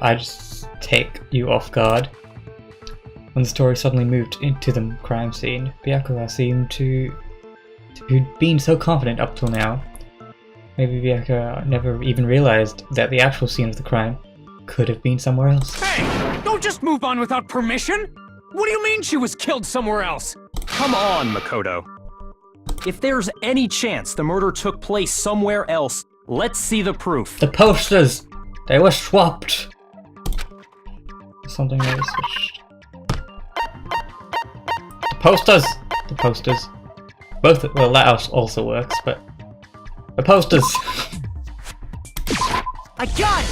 I just take you off guard? When the story suddenly moved into the crime scene, Byakuya seemed to who'd been so confident up till now. Maybe Byakuya never even realized that the actual scene of the crime could have been somewhere else. Hey! Don't just move on without permission! What do you mean she was killed somewhere else? Come on, Makoto. If there's any chance the murder took place somewhere else, let's see the proof. The posters! They were swapped! Something that was switched. The posters! The posters. Both, well, that also works, but... The posters! I got it!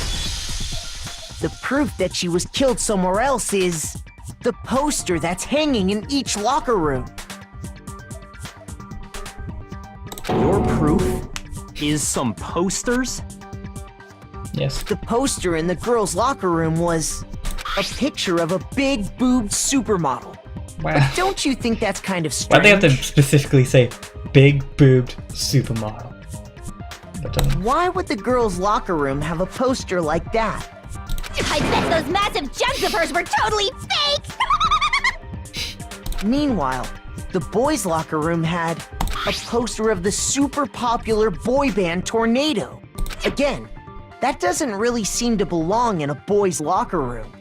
The proof that she was killed somewhere else is... the poster that's hanging in each locker room. Your proof is some posters? Yes. The poster in the girls' locker room was a picture of a big-boobed supermodel. Wow. But don't you think that's kind of strange? Why'd they have to specifically say big-boobed supermodel? Why would the girls' locker room have a poster like that? I bet those massive jugs of hers were totally fake! Meanwhile, the boys' locker room had a poster of the super popular boy band Tornado. Again, that doesn't really seem to belong in a boys' locker room.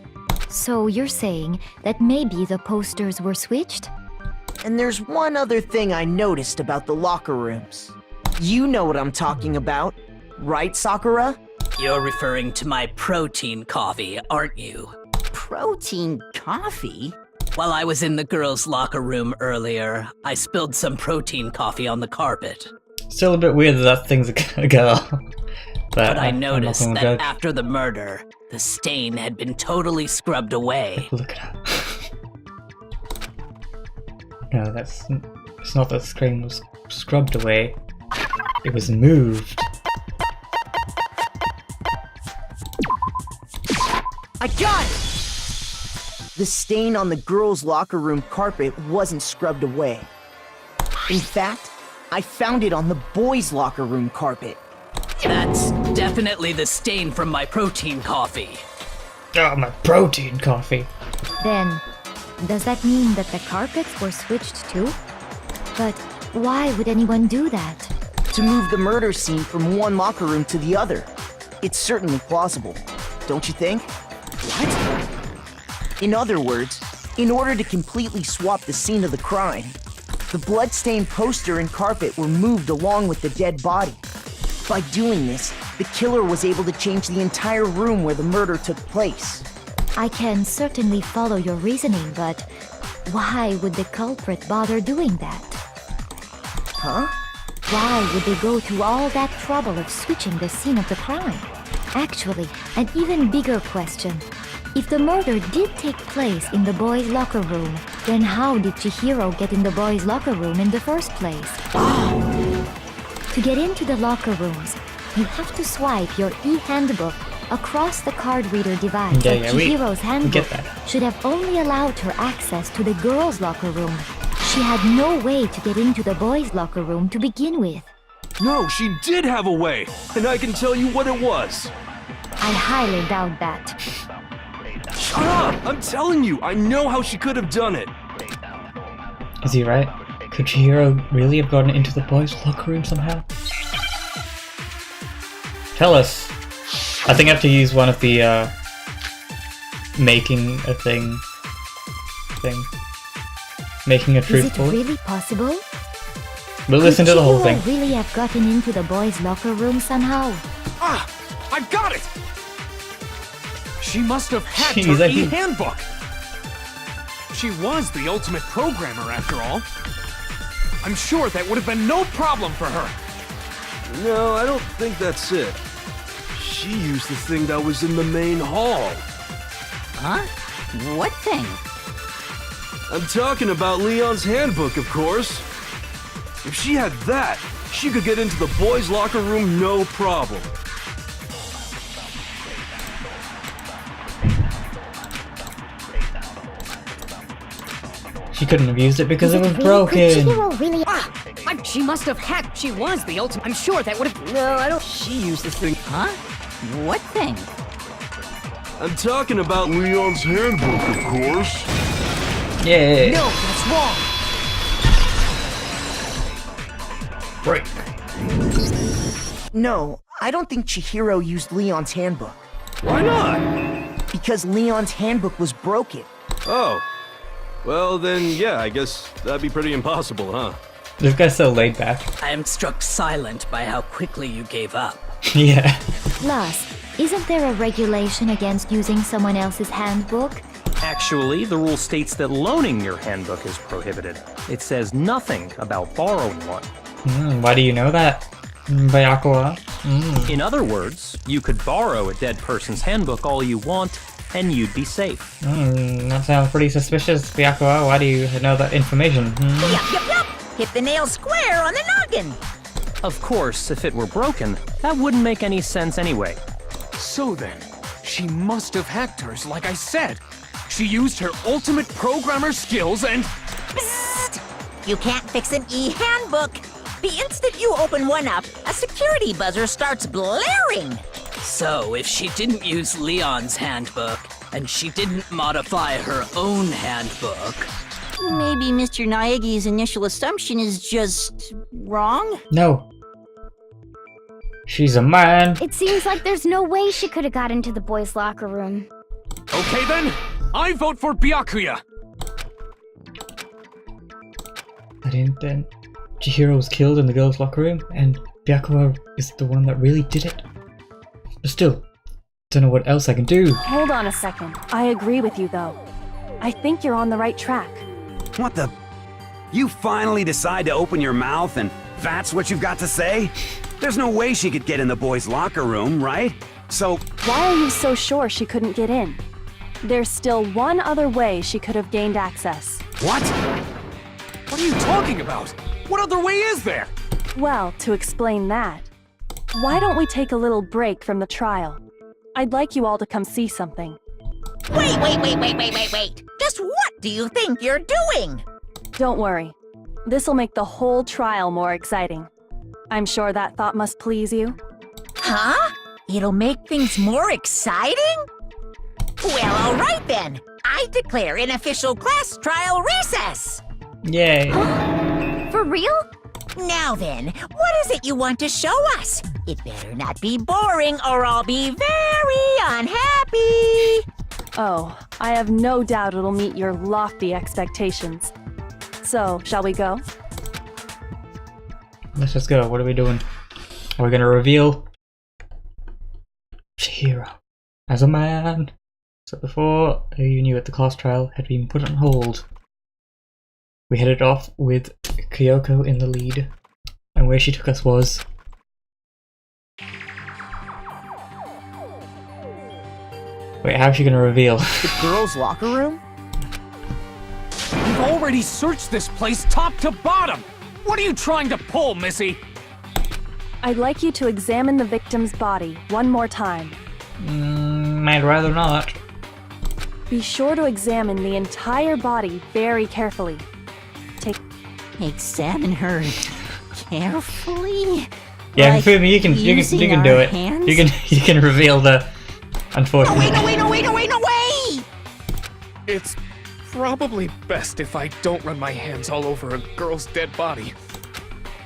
So you're saying that maybe the posters were switched? And there's one other thing I noticed about the locker rooms. You know what I'm talking about, right, Sakura? You're referring to my protein coffee, aren't you? Protein coffee? While I was in the girls' locker room earlier, I spilled some protein coffee on the carpet. Still a bit weird that that thing's a girl. But I noticed that after the murder, the stain had been totally scrubbed away. Look at her. No, it's not that the stain was scrubbed away. It was moved. I got it! The stain on the girls' locker room carpet wasn't scrubbed away. In fact, I found it on the boys' locker room carpet. That's definitely the stain from my protein coffee. Oh, my protein coffee. Then, does that mean that the carpets were switched too? But why would anyone do that? To move the murder scene from one locker room to the other. It's certainly plausible, don't you think? What? In other words, in order to completely swap the scene of the crime, the blood-stained poster and carpet were moved along with the dead body. By doing this, the killer was able to change the entire room where the murder took place. I can certainly follow your reasoning, but why would the culprit bother doing that? Huh? Why would they go through all that trouble of switching the scene of the crime? Actually, an even bigger question. If the murder did take place in the boys' locker room, then how did Chihiro get in the boys' locker room in the first place? To get into the locker rooms, you have to swipe your e-handbook across the card reader device. Chihiro's handbook should have only allowed her access to the girls' locker room. She had no way to get into the boys' locker room to begin with. No, she did have a way, and I can tell you what it was. I highly doubt that. Shut up! I'm telling you, I know how she could have done it. Is he right? Could Chihiro really have gotten into the boys' locker room somehow? Tell us. I think I have to use one of the making a thing. Making a truth Is it really possible? We'll listen to the whole thing. Could Chihiro really have gotten into the boys' locker room somehow? Ah! I got it! She must have hacked her e-handbook! She was the ultimate programmer, after all. I'm sure that would have been no problem for her. No, I don't think that's it. She used the thing that was in the main hall. Huh? What thing? I'm talking about Leon's handbook, of course. If she had that, she could get into the boys' locker room no problem. She couldn't have used it because it was Could broken. Chihiro really... She must have hacked. She was the ultimate. I'm sure that would have... No, I don't... She used the thing. Huh? What thing? I'm talking about Leon's handbook, of course. Yeah. No, that's wrong. Break. No, I don't think Chihiro used Leon's handbook. Why not? Because Leon's handbook was broken. Oh. Well, then, yeah, I guess that'd be pretty impossible, huh? This guy's so laid back. I am struck silent by how quickly you gave up. Yeah. Plus, isn't there a regulation against using someone else's handbook? Actually, the rule states that loaning your handbook is prohibited. It says nothing about borrowing one. Why do you know that, Byakuya? In other words, you could borrow a dead person's handbook all you want, and you'd be safe. That sounds pretty suspicious, Byakuya. Why do you know that information? Yup. Hit the nail square on the noggin. Of course, if it were broken, that wouldn't make any sense anyway. So then, she must have hacked hers, like I said. She used her ultimate programmer skills and... Psst! You can't fix an e-handbook. The instant you open one up, a security buzzer starts blaring. So, if she didn't use Leon's handbook, and she didn't modify her own handbook... Maybe Mr. Naegi's initial assumption is just wrong? No. She's a man. It seems like there's no way she could have got into the boys' locker room. Okay then, I vote for Byakuya. But then Chihiro was killed in the girls' locker room, and Byakuya is the one that really did it. But still, don't know what else I can do. Hold on a second. I agree with you, though. I think you're on the right track. What the? You finally decide to open your mouth and that's what you've got to say? There's no way she could get in the boys' locker room, right? So... Why are you so sure she couldn't get in? There's still one other way she could have gained access. What? What are you talking about? What other way is there? Well, to explain that, why don't we take a little break from the trial? I'd like you all to come see something. Wait. Just what do you think you're doing? Don't worry. This'll make the whole trial more exciting. I'm sure that thought must please you. Huh? It'll make things more exciting? Well, all right then. I declare an official class trial recess. Yay. For real? Now then, what is it you want to show us? It better not be boring or I'll be very unhappy. Oh, I have no doubt it'll meet your lofty expectations. So, shall we go? Let's just go. What are we doing? Are we gonna reveal Chihiro as a man? So before you knew it, the class trial had been put on hold. We headed off with Kyoko in the lead, and where she took us was... Wait, how's she gonna reveal? The girls' locker room? We've already searched this place top to bottom! What are you trying to pull, Missy? I'd like you to examine the victim's body one more time. I'd rather not. Be sure to examine the entire body very carefully. Examine her carefully? Yeah, Like Fumi, you can do it. Hands? You can reveal the unfortunate. No, wait! It's probably best if I don't run my hands all over a girl's dead body.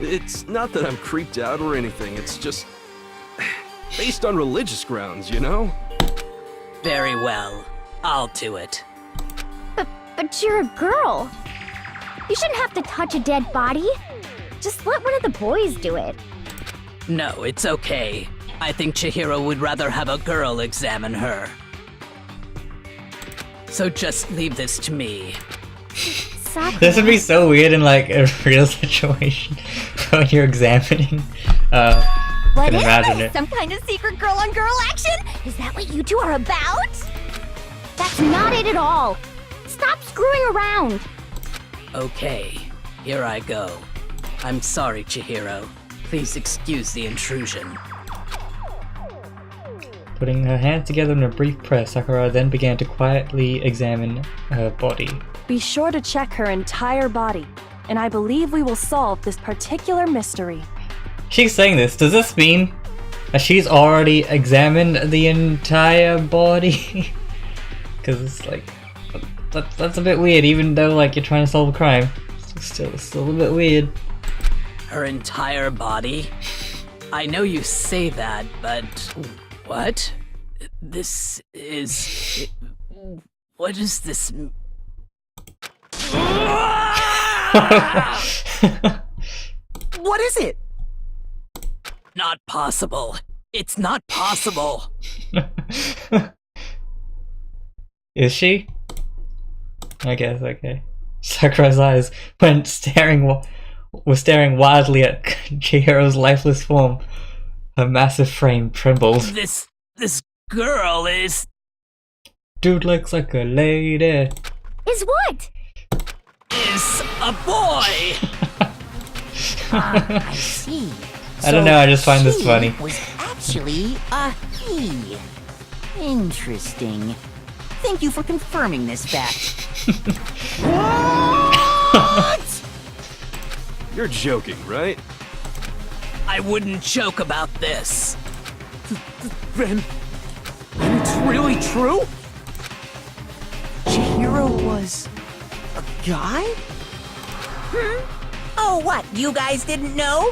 It's not that I'm creeped out or anything, it's just based on religious grounds, you know? Very well. I'll do it. But you're a girl. You shouldn't have to touch a dead body. Just let one of the boys do it. No, it's okay. I think Chihiro would rather have a girl examine her. So just leave this to me. This would be so weird in like a real situation when you're examining. What can is imagine this? it. Some kind of secret girl-on-girl action? Is that what you two are about? That's not it at all. Stop screwing around. Okay, here I go. I'm sorry, Chihiro. Please excuse the intrusion. Putting her hands together in a brief press, Sakura then began to quietly examine her body. Be sure to check her entire body, and I believe we will solve this particular mystery. She's saying this. Does this mean that she's already examined the entire body? Because it's like that's a bit weird. Even though like you're trying to solve a crime, it's still a bit weird. Her entire body? I know you say that, but what? This is... What is this? What is it? Not possible. It's not possible. Is she? I guess, okay. Sakura's eyes was staring wildly at Chihiro's lifeless form. Her massive frame trembled. This girl is... Dude looks like a lady. Is what? Is a boy! I see. I don't know, I just find this funny. Was actually a he. Interesting. Thank you for confirming this fact. What? You're joking, right? I wouldn't joke about this. Then it's really true? Chihiro was a guy? Oh, what? You guys didn't know?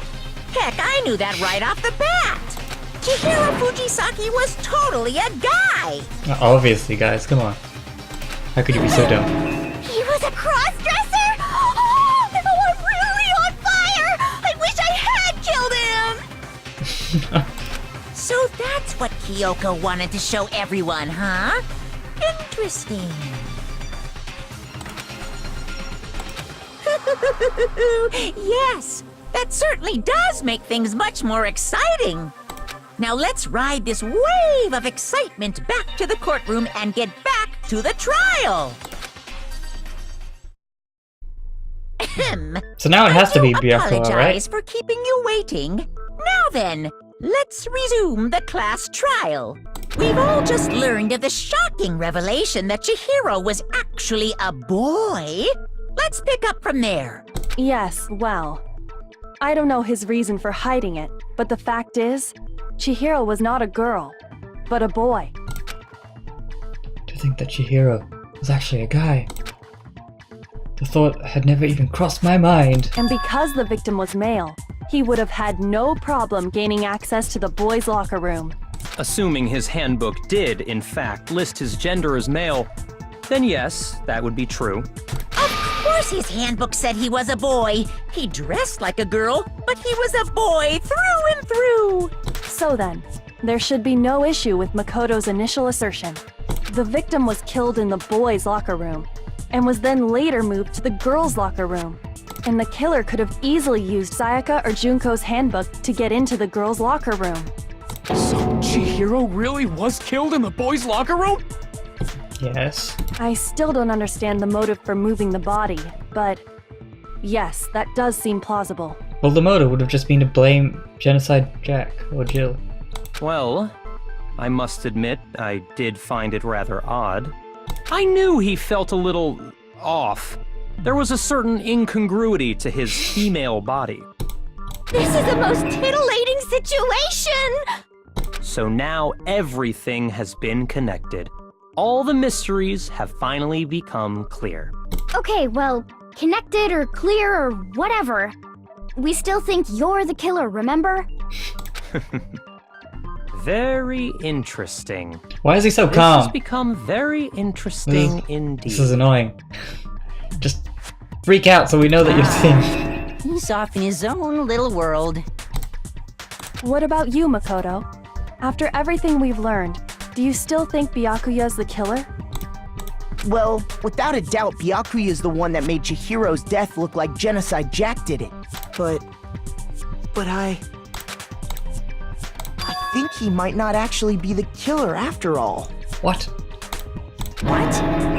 Heck, I knew that right off the bat. Chihiro Fujisaki was totally a guy. Obviously, guys, come on. How could you be so dumb? He was a cross-dresser? Oh, I'm really on fire! I wish I had killed him! So that's what Kyoko wanted to show everyone, huh? Interesting. Yes, that certainly does make things much more exciting. Now let's ride this wave of excitement back to the courtroom and get back to the trial. So now it has to be I Byakuya, apologize right? for keeping you waiting. Now then, let's resume the class trial. We've all just learned of the shocking revelation that Chihiro was actually a boy. Let's pick up from there. Yes, well, I don't know his reason for hiding it, but the fact is, Chihiro was not a girl, but a boy. To think that Chihiro was actually a guy. The thought had never even crossed my mind. And because the victim was male, he would have had no problem gaining access to the boys' locker room. Assuming his handbook did, in fact, list his gender as male, then yes, that would be true. Of course his handbook said he was a boy. He dressed like a girl, but he was a boy through and through. So then, there should be no issue with Makoto's initial assertion. The victim was killed in the boys' locker room, and was then later moved to the girls' locker room. And the killer could have easily used Sayaka or Junko's handbook to get into the girls' locker room. So Chihiro really was killed in the boys' locker room? Yes. I still don't understand the motive for moving the body, but yes, that does seem plausible. Well, the motive would have just been to blame Genocide Jack or Jill. Well, I must admit, I did find it rather odd. I knew he felt a little off. There was a certain incongruity to his female body. This is the most titillating situation! So now everything has been connected. All the mysteries have finally become clear. Okay, well, connected or clear or whatever. We still think you're the killer, remember? Very interesting. Why is he so calm? This has become very interesting indeed. This is annoying. Just freak out so we know that you're seeing. He's off in his own little world. What about you, Makoto? After everything we've learned, do you still think Byakuya's the killer? Well, without a doubt, Byakuya is the one that made Chihiro's death look like Genocide Jack did it. But I think he might not actually be the killer after all. What? What?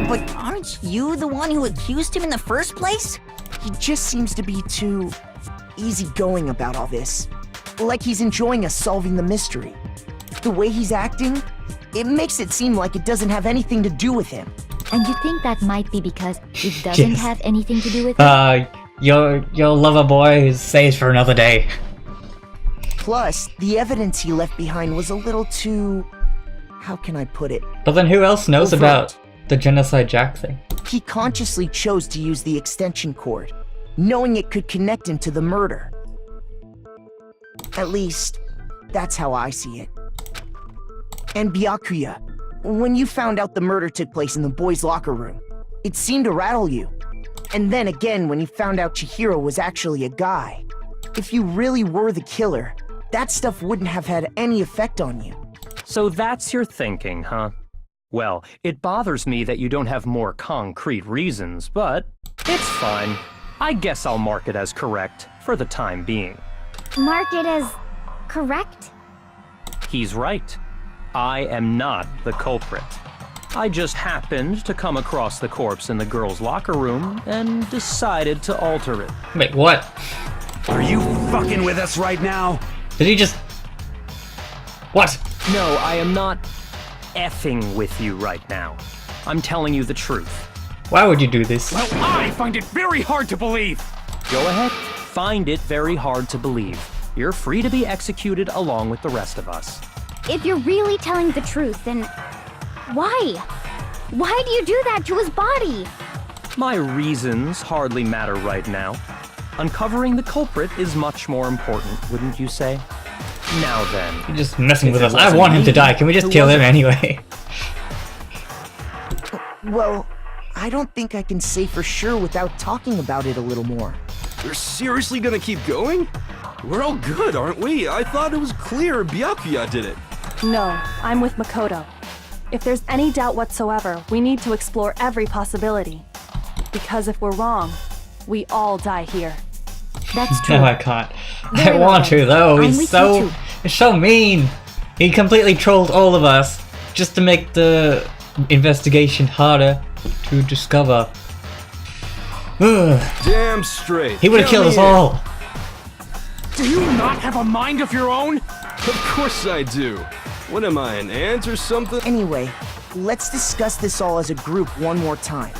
But aren't you the one who accused him in the first place? He just seems to be too easygoing about all this. Like he's enjoying us solving the mystery. The way he's acting, it makes it seem like it doesn't have anything to do with him. And you think that might be because it doesn't have anything to do with it? Your lover boy is saved for another day. Plus, the evidence he left behind was a little too... how can I put it? But then who else knows overt. about the Genocide Jack thing? He consciously chose to use the extension cord, knowing it could connect him to the murder. At least, that's how I see it. And Byakuya, when you found out the murder took place in the boys' locker room, it seemed to rattle you. And then again when you found out Chihiro was actually a guy. If you really were the killer, that stuff wouldn't have had any effect on you. So that's your thinking, huh? Well, it bothers me that you don't have more concrete reasons, but it's fine. I guess I'll mark it as correct for the time being. Mark it as correct? He's right. I am not the culprit. I just happened to come across the corpse in the girls' locker room and decided to alter it. Wait, what? Are you fucking with us right now? Did he just... What? No, I am not effing with you right now. I'm telling you the truth. Why would you do this? Well, I find it very hard to believe. Go ahead. Find it very hard to believe. You're free to be executed along with the rest of us. If you're really telling the truth, then why? Why do you do that to his body? My reasons hardly matter right now. Uncovering the culprit is much more important, wouldn't you say? Now then. You're just messing with us. I want him to die. Can we just kill him anyway? Well, I don't think I can say for sure without talking about it a little more. You're seriously gonna keep going? We're all good, aren't we? I thought it was clear Byakuya did it. No, I'm with Makoto. If there's any doubt whatsoever, we need to explore every possibility. Because if we're wrong, we all die here. That's true. No, I can't. I want to though. He's so mean. He completely trolled all of us just to make the investigation harder to discover. Damn straight. He would have killed us all. Do you not have a mind of your own? Of course I do. What am I, an ant or something? Anyway, let's discuss this all as a group one more time.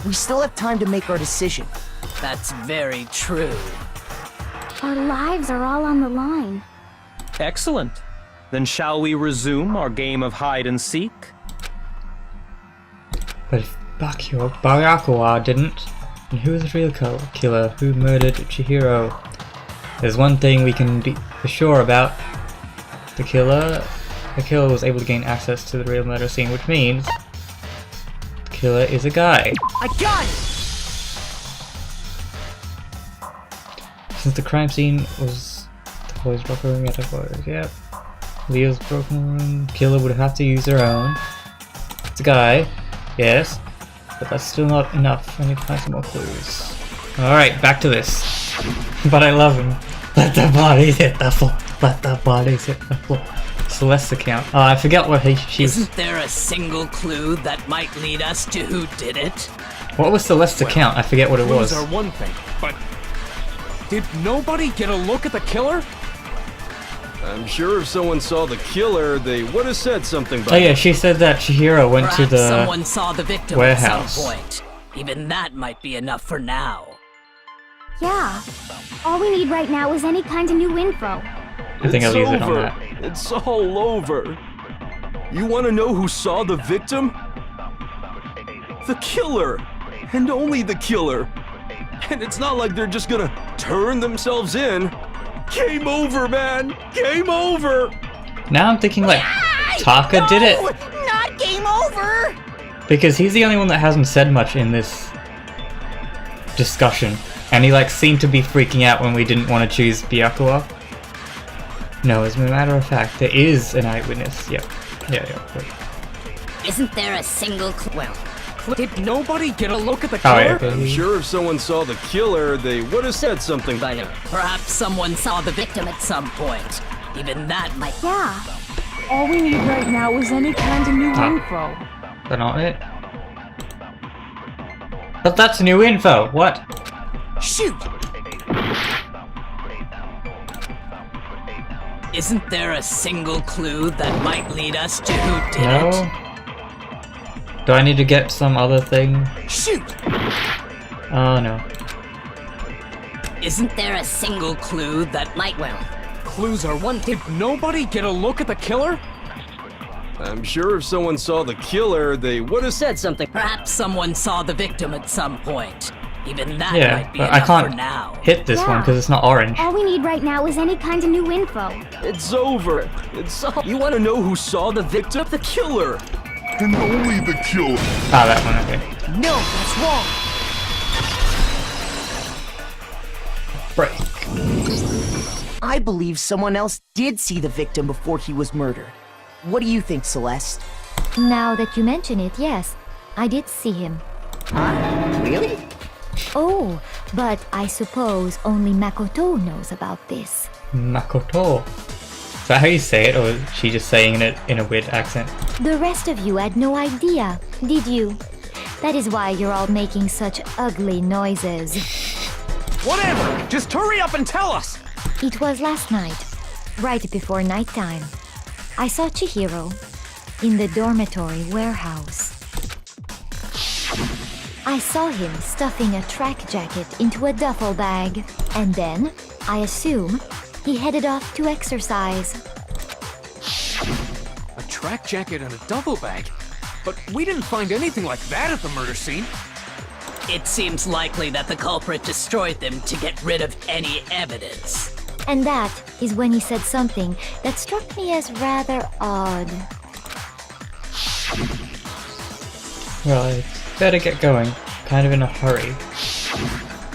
We still have time to make our decision. That's very true. Our lives are all on the line. Excellent. Then shall we resume our game of hide and seek? But if Byakuya didn't, then who is the real killer? Who murdered Chihiro? There's one thing we can be for sure about. The killer was able to gain access to the real murder scene, which means the killer is a guy. I got it! Since the crime scene was the boys' locker room, yep. Leo's broken room, killer would have to use their own. It's a guy, yes, but that's still not enough. I need to find some more clues. Alright, back to this. But I love him. Let the bodies hit the floor. Let the bodies hit the floor. Celeste's account. Oh, I forget what she's. Isn't there a single clue that might lead us to who did it? What was Celeste's account? I forget what it was. Clues are one thing, but did nobody get a look at the killer? I'm sure if someone saw the killer, they would have said something about Oh yeah, she said that Chihiro went Perhaps to the someone saw the victim warehouse. at some point. Even that might be enough for now. Yeah. All we need right now is any kind of new info. I think I'll use it on over. that. It's all over. You want to know who saw the victim? The killer! And only the killer! And it's not like they're just gonna turn themselves in. Game over, man! Game over! Now I'm thinking like Taka did it. Not game over! Because he's the only one that hasn't said much in this discussion. And he like seemed to be freaking out when we didn't want to choose Byakuya. No, as a matter of fact, there is an eyewitness. Yep. Yeah. Wait. Isn't there a single clue? Well, did nobody get a look at the Oh, killer? yeah, okay. I'm sure if someone saw the killer, they would have said something by him. Perhaps someone saw the victim at some point. Even that might. Yeah. All we need right now is any kind of new info. That's not it. But that's new info. What? Shoot! Isn't there a single clue that might lead us to who did No. it? Do I need to get some other thing? Shoot! Oh no. Isn't there a single clue that might. Well, Clues are one. Did nobody get a look at the killer? I'm sure if someone saw the killer, they would have said something. perhaps someone saw the victim at some point. Even that Yeah, might be but I enough for can't now. hit this one because it's not orange. All we need right now is any kind of new info. It's over. It's all. You want to know who saw the victim? The killer. And only the killer. Ah, that one, okay. No, that's wrong! Break. I believe someone else did see the victim before he was murdered. What do you think, Celeste? Now that you mention it, yes, I did see him. Huh? Really? Oh, but I suppose only Makoto knows about this. Makoto. Is that how you say it, or is she just saying it in a weird accent? The rest of you had no idea, did you? That is why you're all making such ugly noises. Whatever! Just hurry up and tell us! It was last night, right before nighttime. I saw Chihiro in the dormitory warehouse. I saw him stuffing a track jacket into a duffel bag, and then, I assume, he headed off to exercise. A track jacket and a duffel bag? But we didn't find anything like that at the murder scene. It seems likely that the culprit destroyed them to get rid of any evidence. And that is when he said something that struck me as rather odd. Right. Better get going. Kind of in a hurry.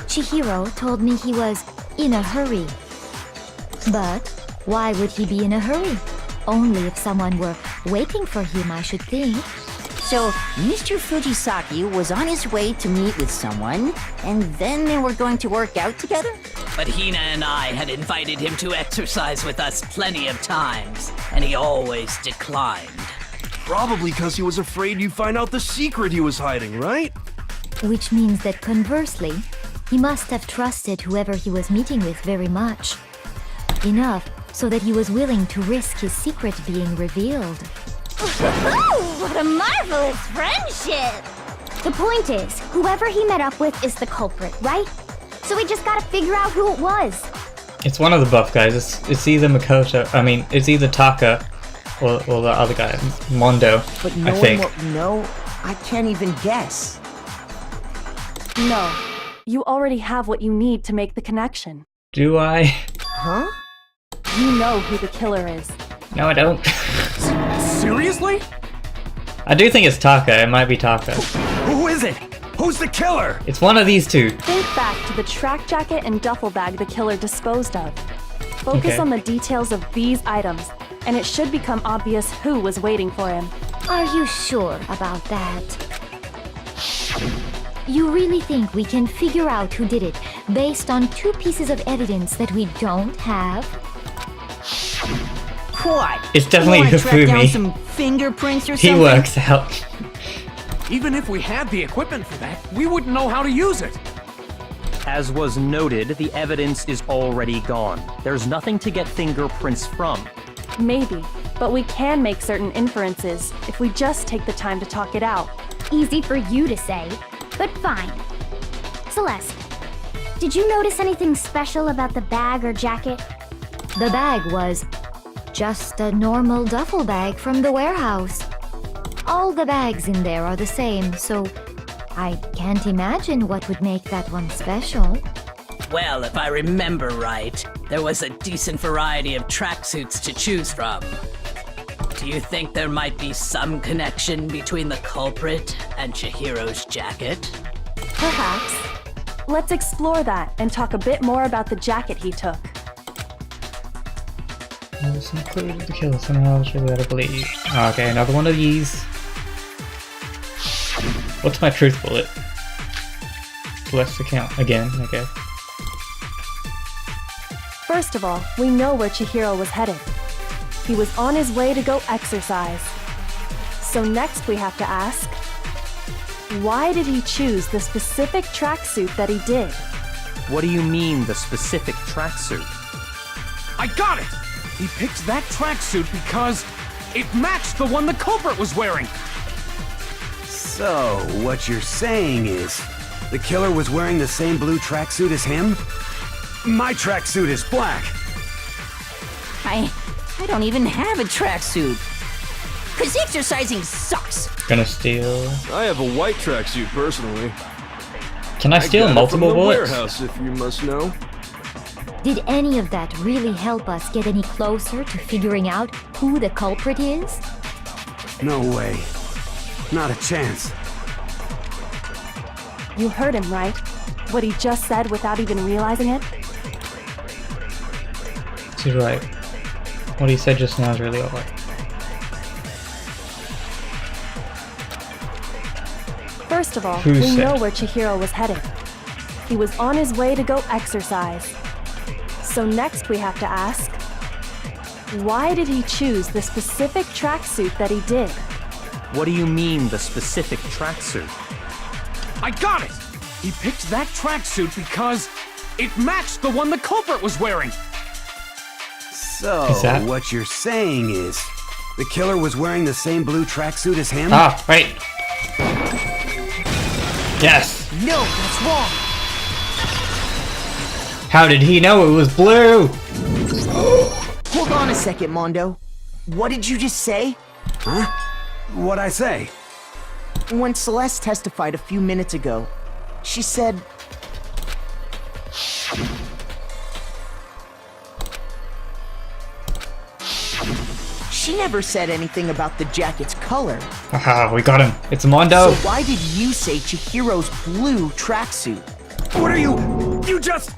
Chihiro told me he was in a hurry. But why would he be in a hurry? Only if someone were waiting for him, I should think. So, Mr. Fujisaki was on his way to meet with someone, and then they were going to work out together? But Hina and I had invited him to exercise with us plenty of times, and he always declined. Probably because he was afraid you'd find out the secret he was hiding, right? Which means that conversely, he must have trusted whoever he was meeting with very much. Enough so that he was willing to risk his secret being revealed. What a marvelous friendship! The point is, whoever he met up with is the culprit, right? So we just gotta figure out who it was. It's one of the buff guys. It's either Makoto. I mean, it's either Taka or the other guy, Mondo. But I think. No, I can't even guess. No. You already have what you need to make the connection. Do I? Huh? You know who the killer is. No, I don't. Seriously? I do think it's Taka. It might be Taka. Who is it? Who's the killer? It's one of these two. Think back to the track jacket and duffel bag the killer disposed of. Focus Okay. on the details of these items, and it should become obvious who was waiting for him. Are you sure about that? You really think we can figure out who did it based on 2 pieces of evidence that we don't have? What? It's definitely You wanna track down Hifumi. some fingerprints or He something? works out. Even if we had the equipment for that, we wouldn't know how to use it. As was noted, the evidence is already gone. There's nothing to get fingerprints from. Maybe, but we can make certain inferences if we just take the time to talk it out. Easy for you to say, but fine. Celeste, did you notice anything special about the bag or jacket? The bag was just a normal duffel bag from the warehouse. All the bags in there are the same, so I can't imagine what would make that one special. Well, if I remember right, there was a decent variety of tracksuits to choose from. Do you think there might be some connection between the culprit and Chihiro's jacket? Perhaps. Let's explore that and talk a bit more about the jacket he took. It's included the killer somehow, should we believe. Okay, another one of these. What's my truth bullet? Celeste account again, okay. First of all, we know where Chihiro was headed. He was on his way to go exercise. So next we have to ask, why did he choose the specific tracksuit that he did? What do you mean, the specific tracksuit? I got it! He picked that tracksuit because it matched the one the culprit was wearing. So, what you're saying is, the killer was wearing the same blue tracksuit as him? My tracksuit is black. I don't even have a tracksuit. Cause exercising sucks. Gonna steal. I have a white tracksuit personally. Can I steal got it multiple from the bullets? warehouse, if you must know. Did any of that really help us get any closer to figuring out who the culprit is? No way. Not a chance. You heard him, right? What he just said without even realizing it? He's right. What he said just now is really alright. First of all, Who we said? know where Chihiro was headed. He was on his way to go exercise. So next we have to ask, why did he choose the specific tracksuit that he did? What do you mean, the specific tracksuit? I got it! He picked that tracksuit because it matched the one the culprit was wearing. So, Is that- what you're saying is, the killer was wearing the same blue tracksuit as him? Ah, right. Yes. No, that's wrong. How did he know it was blue? Hold on a second, Mondo. What did you just say? Huh? What'd I say? When Celeste testified a few minutes ago, she said... She never said anything about the jacket's color. Haha, we got him. It's Mondo. So why did you say Chihiro's blue tracksuit? What are you... You just...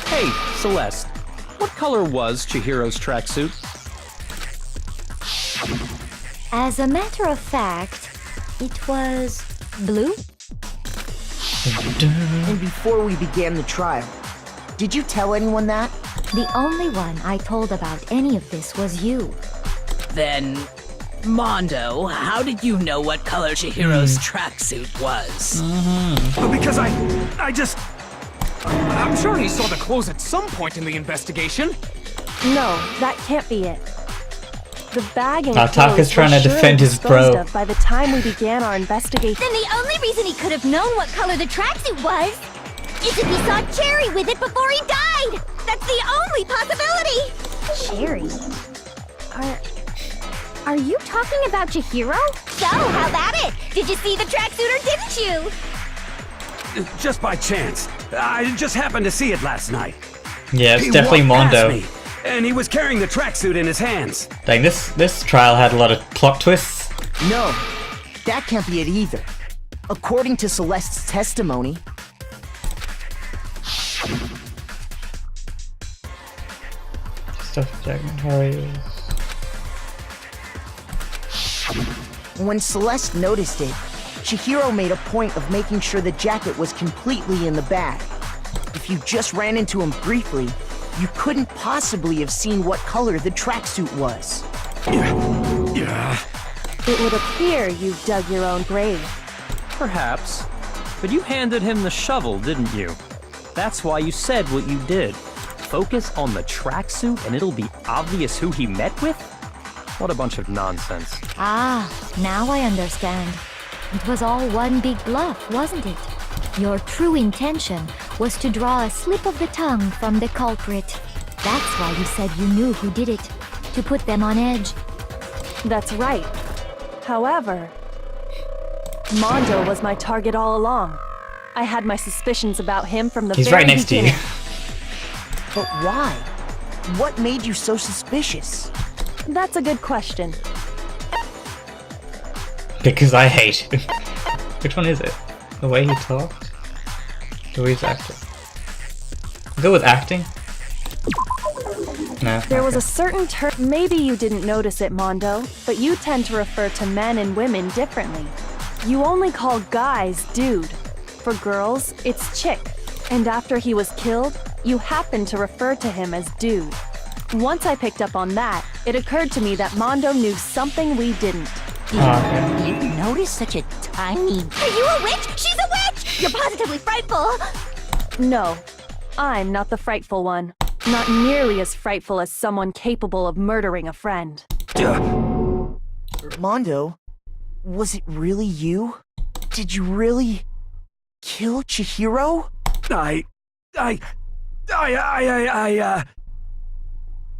Hey, Celeste. What color was Chihiro's tracksuit? As a matter of fact, it was blue. And before we began the trial, did you tell anyone that? The only one I told about any of this was you. Then, Mondo, how did you know what color Chihiro's tracksuit was? Because I just... I'm sure he saw the clothes at some point in the investigation. No, that can't be it. The bag and Taka's clothes trying were to defend surely his bro. disposed of by the time we began our investigation. Then the only reason he could have known what color the tracksuit was is if he saw Cherry with it before he died! That's the only possibility! Cherry? Are you talking about Chihiro? So, how about it? Did you see the tracksuit or didn't you? Just by chance. I just happened to see it last night. Yeah, it's He definitely walked past Mondo. me, and he was carrying the tracksuit in his hands. Dang, this trial had a lot of plot twists. No, that can't be it either. According to Celeste's testimony, Stuff Judgment Harry. when Celeste noticed it, Chihiro made a point of making sure the jacket was completely in the bag. If you just ran into him briefly, you couldn't possibly have seen what color the tracksuit was. It would appear you've dug your own grave. Perhaps. But you handed him the shovel, didn't you? That's why you said what you did. Focus on the tracksuit and it'll be obvious who he met with? What a bunch of nonsense. Ah, now I understand. It was all one big bluff, wasn't it? Your true intention was to draw a slip of the tongue from the culprit. That's why you said you knew who did it, to put them on edge. That's right. However, Mondo was my target all along. I had my suspicions about him from the He's very right next to you. beginning. But why? What made you so suspicious? That's a good question. Because I hate him. Which one is it? The way he talks? The way he's acting? I'll go with acting? No. There was okay. a certain term. Maybe you didn't notice it, Mondo, but you tend to refer to men and women differently. You only call guys dude. For girls, it's chick. And after he was killed, you happened to refer to him as dude. Once I picked up on that, it occurred to me that Mondo knew something we didn't. Okay. You notice such a tiny... Are you a witch? She's a witch! You're positively frightful! No, I'm not the frightful one. Not nearly as frightful as someone capable of murdering a friend. Mondo, was it really you? Did you really kill Chihiro?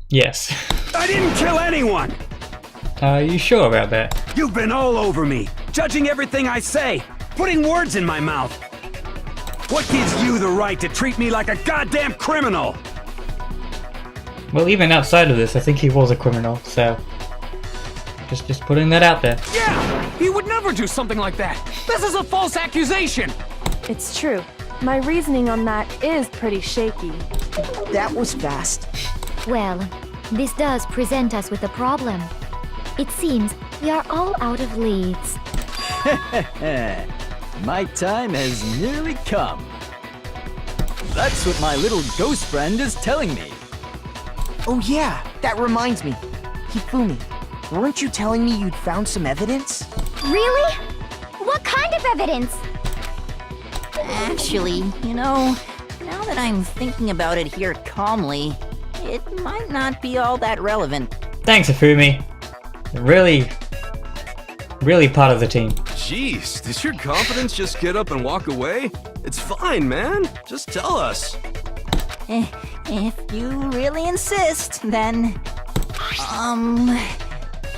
Yes. I didn't kill anyone! Are you sure about that? You've been all over me, judging everything I say, putting words in my mouth. What gives you the right to treat me like a goddamn criminal? Well, even outside of this, I think he was a criminal, so... Just putting that out there. Yeah! He would never do something like that! This is a false accusation! It's true. My reasoning on that is pretty shaky. That was fast. Well, this does present us with a problem. It seems we are all out of leads. My time has nearly come. That's what my little ghost friend is telling me. Oh yeah, that reminds me. Hifumi, weren't you telling me you'd found some evidence? Really? What kind of evidence? Actually, you know, now that I'm thinking about it here calmly, it might not be all that relevant. Thanks, Ifumi. Really part of the team. Jeez, did your confidence just get up and walk away? It's fine, man. Just tell us. If you really insist, then...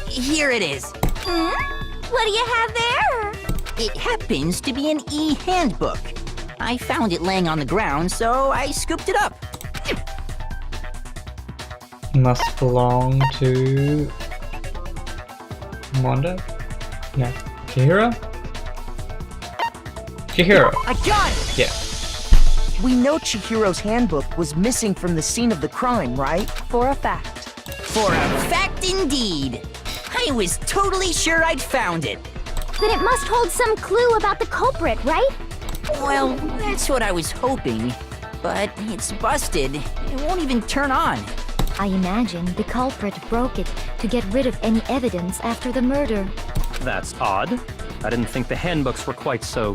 Here it is. What do you have there? It happens to be an e-handbook. I found it laying on the ground, so I scooped it up. Must belong to... Mondo? No. Chihiro? Chihiro. I got it! Yeah. We know Chihiro's handbook was missing from the scene of the crime, right? For a fact. For a fact indeed. I was totally sure I'd found it. Then it must hold some clue about the culprit, right? Well, that's what I was hoping. But it's busted. It won't even turn on. I imagine the culprit broke it to get rid of any evidence after the murder. That's odd. I didn't think the handbooks were quite so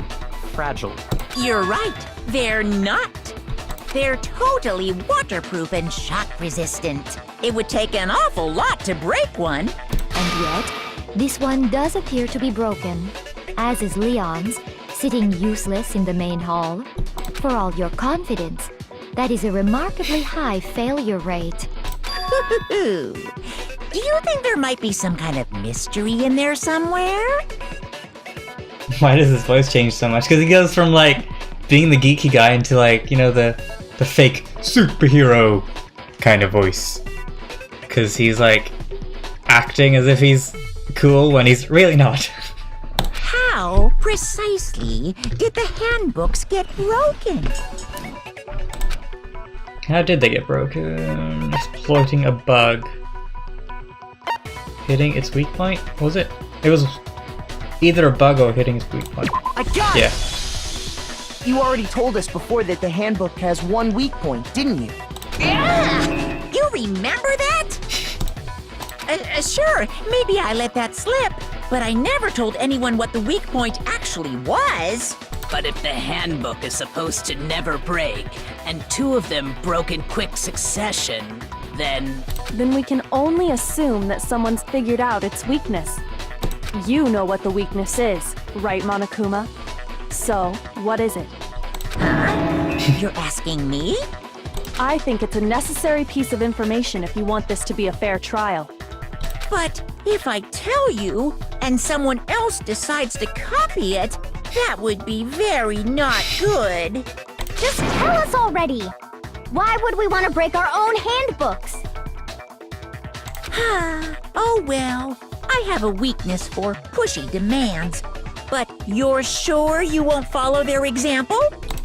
fragile. You're right. They're not. They're totally waterproof and shock resistant. It would take an awful lot to break one. And yet, this one does appear to be broken, as is Leon's, sitting useless in the main hall. For all your confidence, that is a remarkably high failure rate. Do you think there might be some kind of mystery in there somewhere? Why does his voice change so much? Because he goes from like being the geeky guy into like, you know, the fake superhero kind of voice. Because he's like acting as if he's cool when he's really not. How precisely did the handbooks get broken? How did they get broken? Exploiting a bug. Hitting its weak point? What was it? It was either a bug or hitting its weak point. I got Yeah. it! You already told us before that the handbook has one weak point, didn't you? Yeah! You remember that? Sure, maybe I let that slip, but I never told anyone what the weak point actually was. But if the handbook is supposed to never break, and two of them broke in quick succession, then Then we can only assume that someone's figured out its weakness. You know what the weakness is, right, Monokuma? So, what is it? You're asking me? I think it's a necessary piece of information if you want this to be a fair trial. But if I tell you, and someone else decides to copy it, that would be very not good. Just tell us already! Why would we want to break our own handbooks? Oh well, I have a weakness for pushy demands. But you're sure you won't follow their example?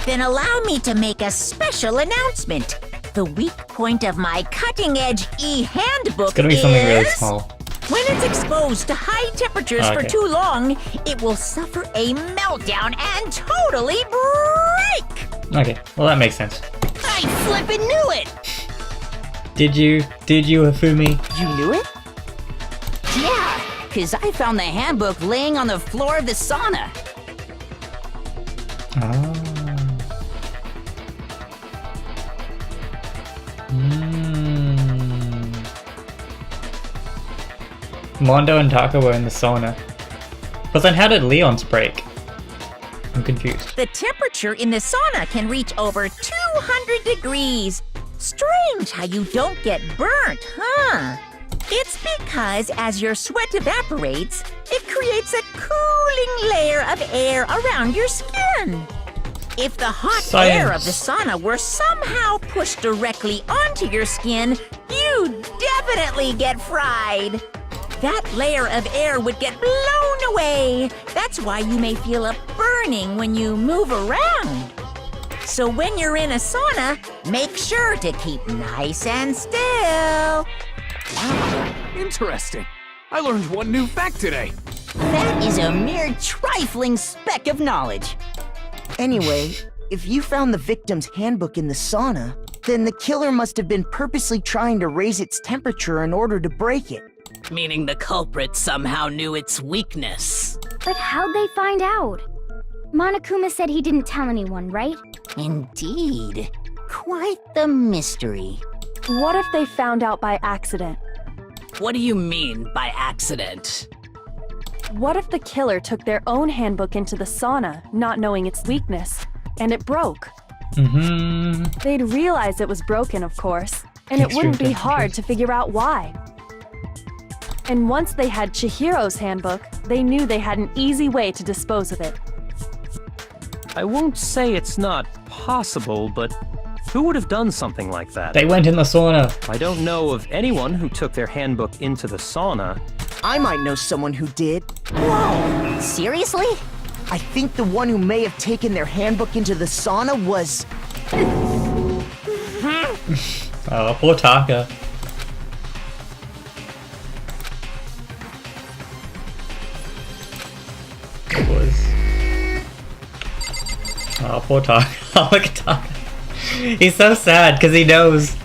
Then allow me to make a special announcement. The weak point of my cutting-edge e-handbook It's gonna be something really small. when it's exposed to high temperatures for Okay. too long, it will suffer a meltdown and totally break! Okay, well that makes sense. I flippin' knew it! Did you, Hifumi? You knew it? yeah, because I found the handbook laying on the floor of the sauna. Ah. Mondo and Taka were in the sauna. But then how did Leon's break? I'm confused. The temperature in the sauna can reach over 200 degrees. Strange how you don't get burnt, huh? It's because as your sweat evaporates, it creates a cooling layer of air around your skin. If the hot air of the sauna were somehow pushed directly onto your skin, you'd definitely get fried. That layer of air would get blown away. That's why you may feel a burning when you move around. So when you're in a sauna, make sure to keep nice and still. Interesting. I learned one new fact today. That is a mere trifling speck of knowledge. Anyway, if you found the victim's handbook in the sauna, then the killer must have been purposely trying to raise its temperature in order to break it. Meaning the culprit somehow knew its weakness. But how'd they find out? Monokuma said he didn't tell anyone, right? Indeed. Quite the mystery. What if they found out by accident? What do you mean by accident? What if the killer took their own handbook into the sauna, not knowing its weakness, and it broke? They'd realize it was broken, of course, and it wouldn't be hard to figure out why. And once they had Chihiro's handbook, they knew they had an easy way to dispose of it. I won't say it's not possible, but who would have done something like that? They went in the sauna. I don't know of anyone who took their handbook into the sauna. I might know someone who did. Whoa! Seriously? I think the one who may have taken their handbook into the sauna was... Oh, poor Taka. It was... Oh, poor Taka. Oh, look at Taka. He's so sad because he knows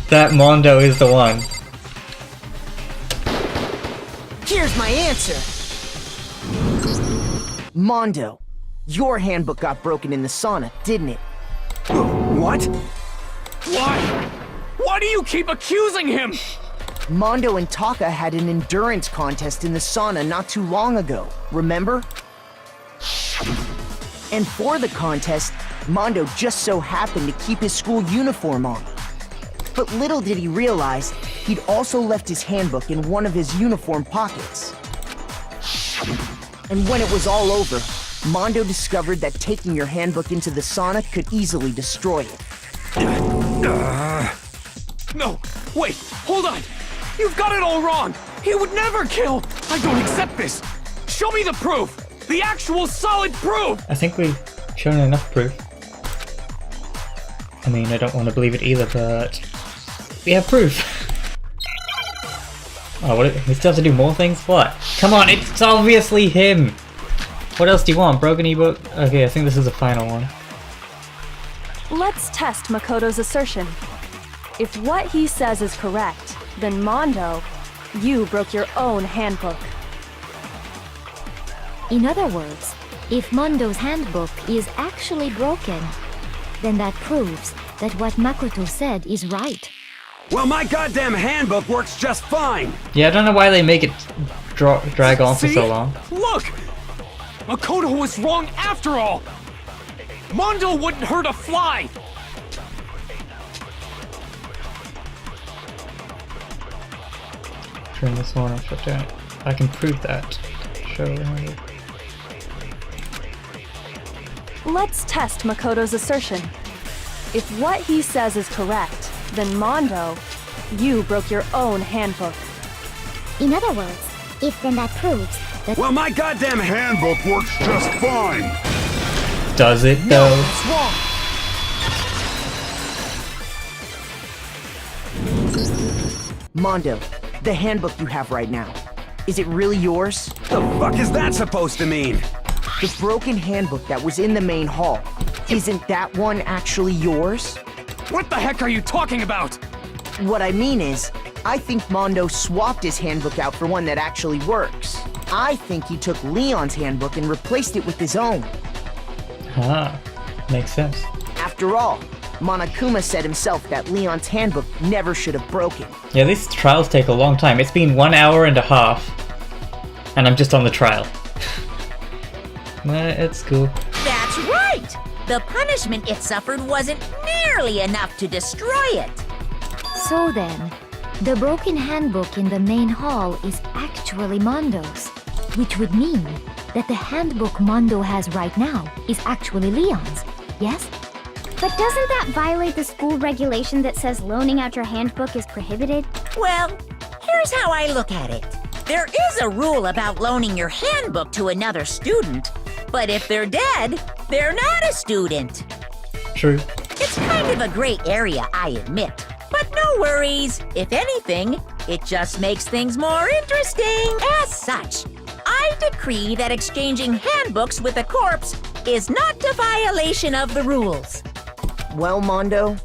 that Mondo is the one. Here's my answer! Mondo, your handbook got broken in the sauna, didn't it? What? Why? Why do you keep accusing him? Mondo and Taka had an endurance contest in the sauna not too long ago, remember? And for the contest, Mondo just so happened to keep his school uniform on. But little did he realize, he'd also left his handbook in one of his uniform pockets. And when it was all over, Mondo discovered that taking your handbook into the sauna could easily destroy it. No, wait, hold on. You've got it all wrong. He would never kill. I don't accept this. Show me the proof. The actual solid proof. I think we've shown enough proof. I mean, I don't want to believe it either, but we have proof. Oh, what? We still have to do more things? What? Come on, it's obviously him! What else do you want? Broken ebook? Okay, I think this is the final one. Let's test Makoto's assertion. If what he says is correct, then Mondo, you broke your own handbook. In other words, if Mondo's handbook is actually broken, then that proves that what Makoto said is right. Well, my goddamn handbook works just fine! Yeah, I don't know why they make it drag on for so long. Look! Makoto was wrong after all! Mondo wouldn't hurt a fly! Turn this one off, shut down. I can prove that. Show me. Let's test Makoto's assertion. If what he says is correct, then Mondo, you broke your own handbook. In other words, then that proves that— Well, my goddamn handbook works just fine! Does it though? No, it's wrong! Mondo, the handbook you have right now, is it really yours? The fuck is that supposed to mean? The broken handbook that was in the main hall, isn't that one actually yours? What the heck are you talking about? What I mean is, I think Mondo swapped his handbook out for one that actually works. I think he took Leon's handbook and replaced it with his own. Ah, makes sense. After all, Monokuma said himself that Leon's handbook never should have broken. Yeah, these trials take a long time. It's been 1 hour and a half, and I'm just on the trial. It's cool. That's right! The punishment it suffered wasn't nearly enough to destroy it. So then, the broken handbook in the main hall is actually Mondo's, which would mean that the handbook Mondo has right now is actually Leon's, yes? But doesn't that violate the school regulation that says loaning out your handbook is prohibited? Well, here's how I look at it. There is a rule about loaning your handbook to another student, but if they're dead, they're not a student. True. It's kind of a gray area, I admit. But no worries. If anything, it just makes things more interesting. As such, I decree that exchanging handbooks with a corpse is not a violation of the rules. Well, Mondo,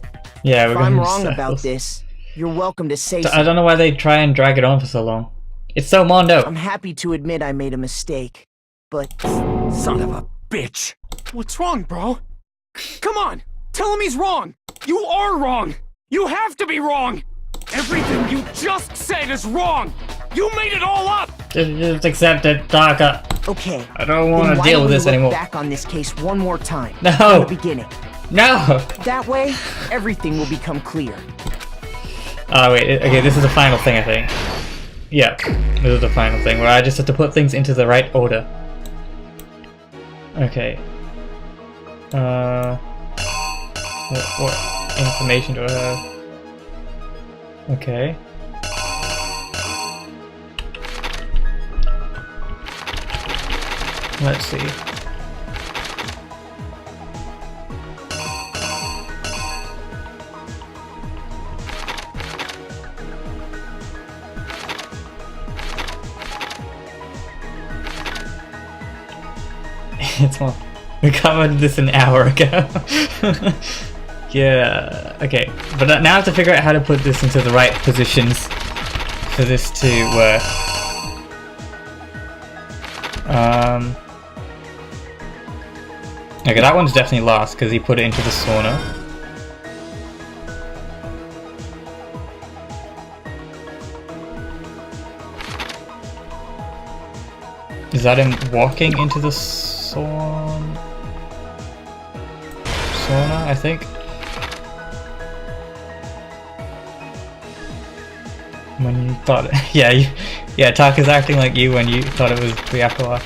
yeah, if I'm wrong about this, you're welcome to say so. I don't know why they try and drag it on for so long. It's so Mondo. I'm happy to admit I made a mistake, but... Son of a bitch! What's wrong, bro? Come on! Tell him he's wrong! You are wrong! You have to be wrong! Everything you just said is wrong! You made it all up! Just accept it, Taka. Okay. I don't want to deal with this anymore. Back on this case one more time. No! From the beginning. No! That way, everything will become clear. Oh wait, okay, this is the final thing, I think. Yeah, this is the final thing, where I just have to put things into the right order. Okay. What information do I have? Okay. Let's see. It's one. We covered this an hour ago. Yeah, okay. But now I have to figure out how to put this into the right positions for this to work. Okay, that one's definitely lost because he put it into the sauna. Is that him walking into the sauna, I think? When you thought yeah, Taka's acting like you when you thought it was Byakuya.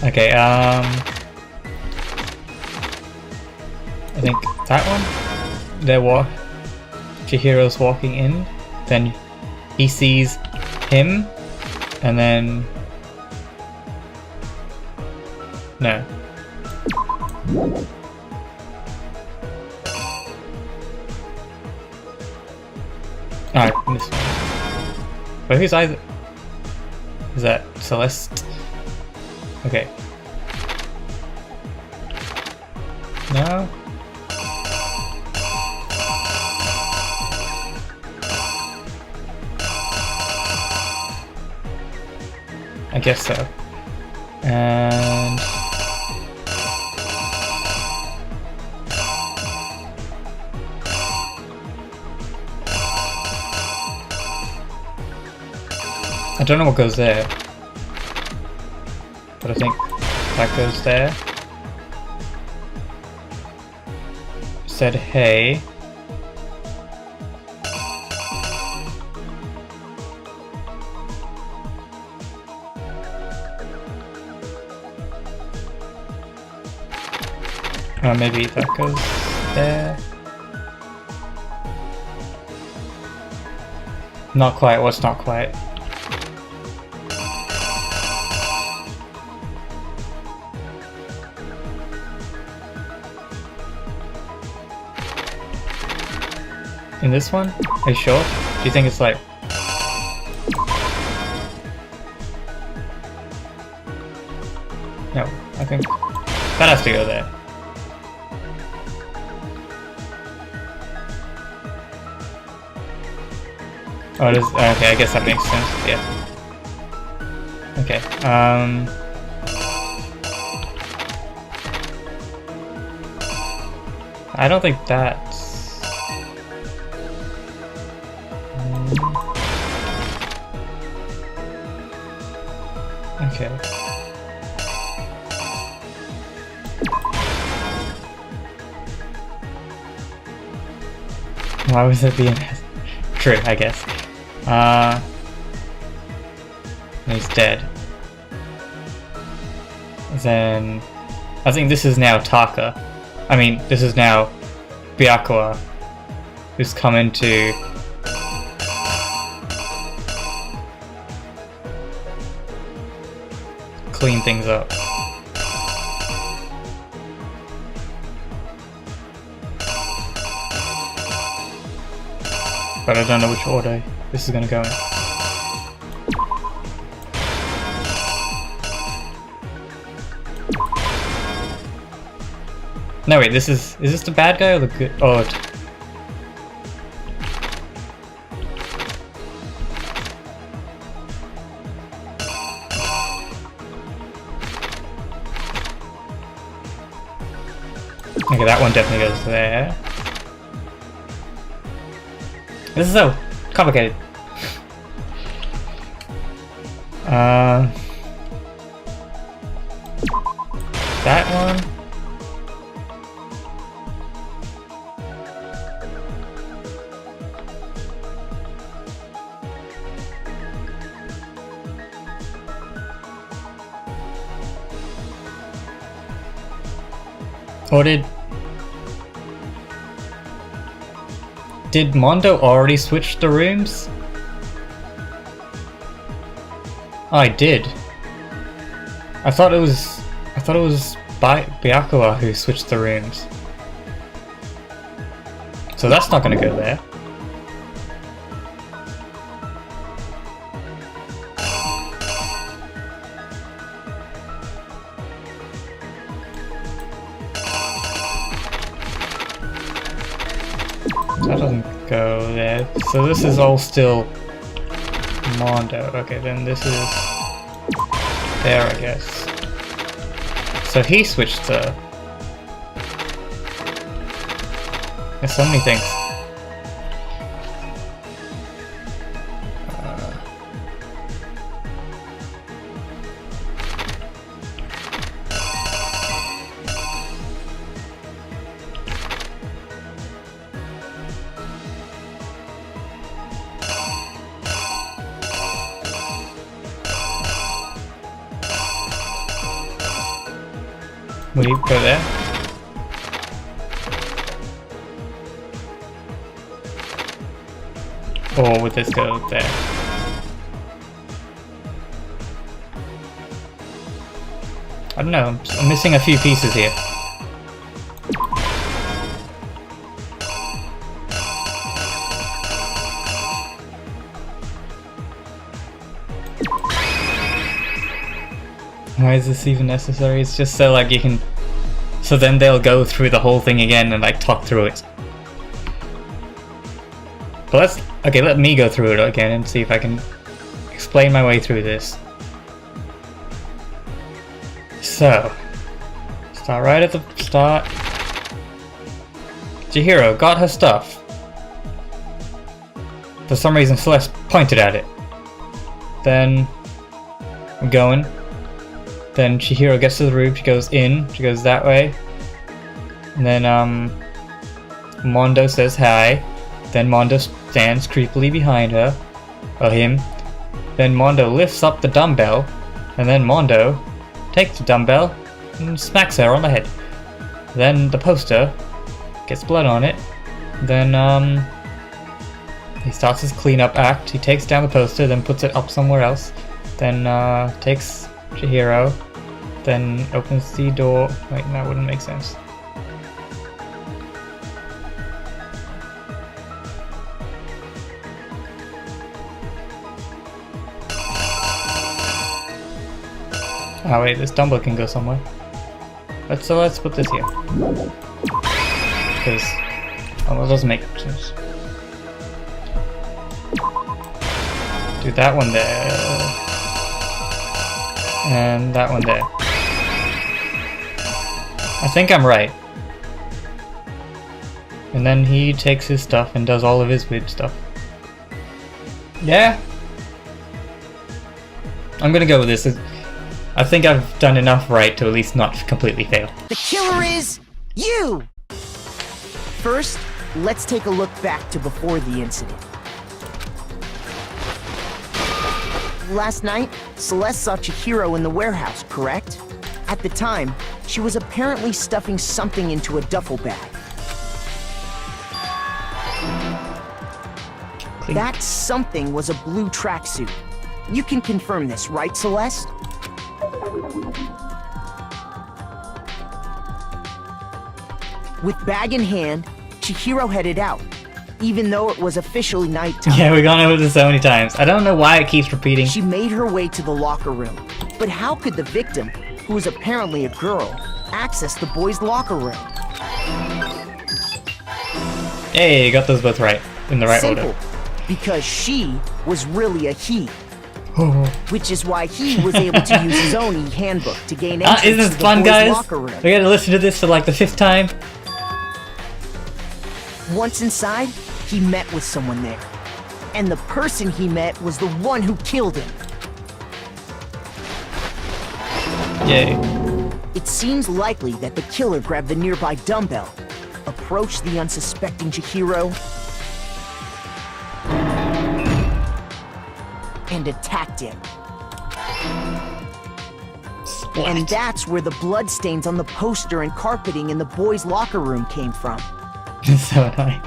Okay, I think that one? Chihiro's walking in, then he sees him, and then... No. Alright, this one. But whose eyes? Is that Celeste? Okay. No? I guess so. And... I don't know what goes there, but I think that goes there. Said hey. Maybe that goes there. Not quite, what's not quite? In this one? Are you sure? Do you think it's like... No, I think that has to go there. Oh, it is, okay, I guess that makes sense, yeah. Okay, I don't think that's... Okay. Why was it being true, I guess. He's dead. Then I think this is now Taka. I mean, this is now Byakuya, who's come into clean things up. But I don't know which order this is gonna go in. No wait, is this the bad guy or the good? Oh, okay, that one definitely goes there. This is so complicated. That one. Or did Mondo already switch the rooms? Oh, I did. I thought it was Byakuya who switched the rooms. So that's not gonna go there. That doesn't go there. So this is all still Mondo. Okay, then this is there, I guess. So he switched to... There's so many things. Will you go there? Or would this go there? I don't know, I'm missing a few pieces here. Why is this even necessary? It's just so like you can... So then they'll go through the whole thing again and like talk through it. But let's... Okay, let me go through it again and see if I can explain my way through this. So... Start right at the start. Chihiro got her stuff. For some reason Celeste pointed at it. Then... I'm going. Then Chihiro gets to the roof, she goes in, she goes that way. And then Mondo says hi. Then Mondo stands creepily behind her, or him. Then Mondo lifts up the dumbbell, and then Mondo takes the dumbbell and smacks her on the head. Then the poster gets blood on it. Then he starts his cleanup act. He takes down the poster, then puts it up somewhere else. Then takes Chihiro, then opens the door. Wait, that wouldn't make sense. Oh wait, this dumbbell can go somewhere. Let's put this here. Because that doesn't make sense. Do that one there. And that one there. I think I'm right. And then he takes his stuff and does all of his weird stuff. Yeah? I'm gonna go with this. I think I've done enough right to at least not completely fail. The killer is you! First, let's take a look back to before the incident. Last night, Celeste saw Chihiro in the warehouse, correct? At the time, she was apparently stuffing something into a duffel bag. That something was a blue tracksuit. You can confirm this, right, Celeste? With bag in hand, Chihiro headed out, even though it was officially nighttime. Yeah, we've gone over this so many times. I don't know why it keeps repeating. She made her way to the locker room. But how could the victim, who was apparently a girl, access the boys' locker room? Hey, you got those both right. In the right order. Because she was really a he. Which is why he was able to use his own e-handbook to gain entrance isn't to this the fun, boys' guys? locker room. We gotta listen to this for like the 5th time. Once inside, he met with someone there. And the person he met was the one who killed him. Yay. It seems likely that the killer grabbed the nearby dumbbell, approached the unsuspecting Chihiro, and attacked him. Splat. And that's where the bloodstains on the poster and carpeting in the boys' locker room came from. So annoying.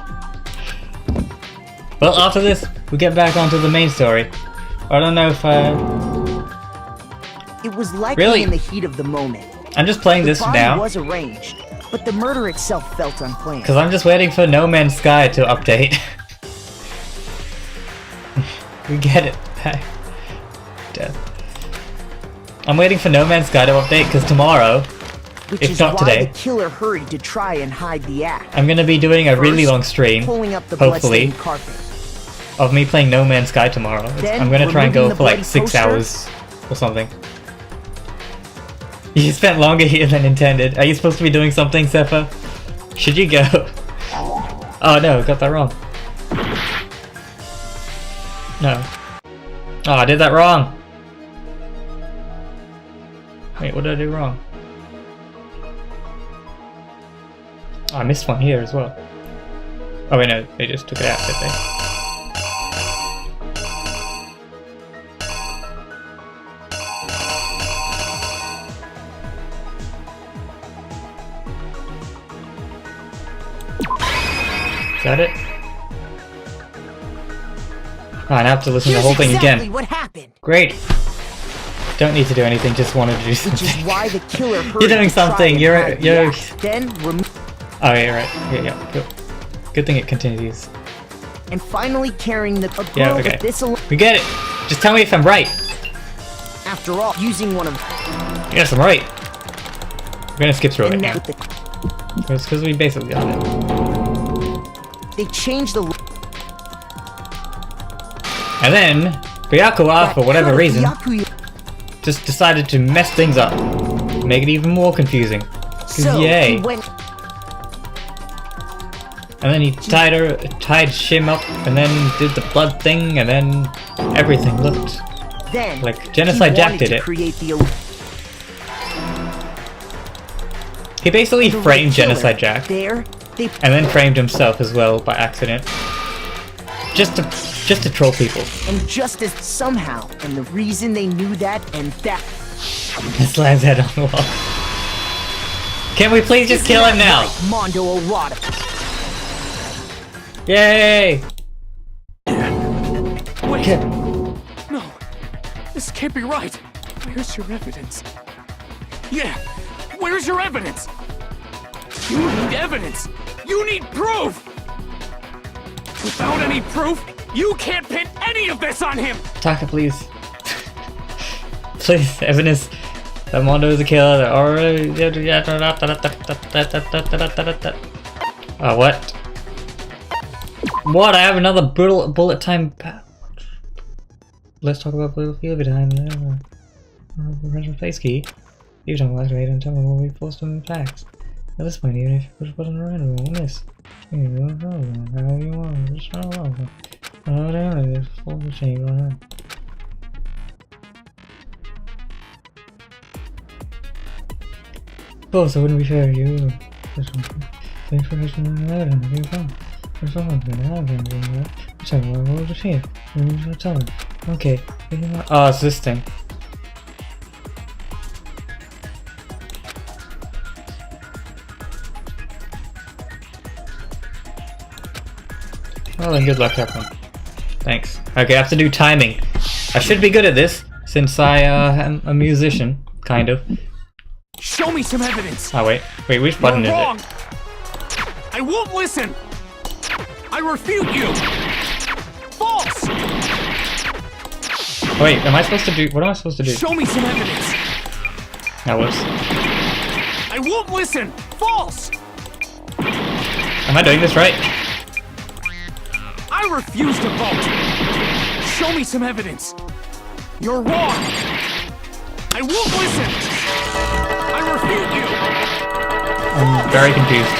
Well, after this, we get back onto the main story. I don't know if It was likely Really? in the heat of the moment. I'm just playing this The body now was arranged, but the murder itself felt unplanned. because I'm just waiting for No Man's Sky to update. We get it. Death. I'm waiting for No Man's Sky to update because tomorrow, Which if is not why today, the killer hurried to try and hide the act. I'm gonna be doing a really First, long stream, pulling up the hopefully, bloodstained carpet. of me playing No Man's Sky tomorrow. Then, I'm gonna try and go removing for the like bloody 6 poster. hours or something. You spent longer here than intended. Are you supposed to be doing something, Sepha? Should you go? Oh no, got that wrong. No. Oh, I did that wrong. Wait, what did I do wrong? Oh, I missed one here as well. Oh wait, no, they just took it out, did they? that it? Oh, I have to listen to the whole thing exactly again. What happened? Great. Don't need to do anything, just wanted to do something. Which is why the killer hurried You're doing to try something, and you're... hide the axe. Then Oh, yeah, right. Yeah, cool. Good thing it continues. and finally carrying the girl Yeah, okay. with this alone. We get it! Just tell me if I'm right! After all, using one of Yes, I'm right! We're gonna skip through it and now. now the, Because we basically got it. they changed the And then, Byakuya, for whatever that reason, Byakuya- just decided to mess things up. Make it even more confusing. 'Cause So yay! he went And then he tied Shim up, and then did the blood thing, and then everything looked then like Genocide he Jack wanted did to it. create the He basically the framed killer. Genocide Jack, There, they and then framed himself as well by accident. Just to troll people. and just as somehow, and the reason they knew that, and that. Slams head on the wall. Can we please just kill him now? Like Mondo Erotic. Yay! Wait! No! This can't be right! Where's your evidence? Yeah! Where's your evidence? You need evidence! You need proof! Without any proof, you can't pin any of this on him! Taka, please. Please, evidence that Mondo is a killer. What? What? I have another bullet time. Let's talk about bullet time. Face key. You don't like to wait and tell me when we forced them facts. At this point, even if you push a button around, we'll miss. How you want? Just run along. Oh, there it is. Full change on that. Oh, so it wouldn't be fair to you. Thanks for listening to that and having fun. There's someone's gonna have anything, which I will roll the shape. Tell me. Okay. Oh, it's this thing. Well, then good luck, everyone. Thanks. Okay, I have to do timing. I should be good at this, since I am a musician, kind of. Show me some evidence! Oh, wait, which button You're is wrong. it? I won't listen! I refute you! False! Wait, am I supposed to do... What am I supposed to do? Show me some evidence! That was... I won't listen! False! Am I doing this right? I refuse to vote! Show me some evidence! You're wrong! I won't listen! I refute you! I'm very confused.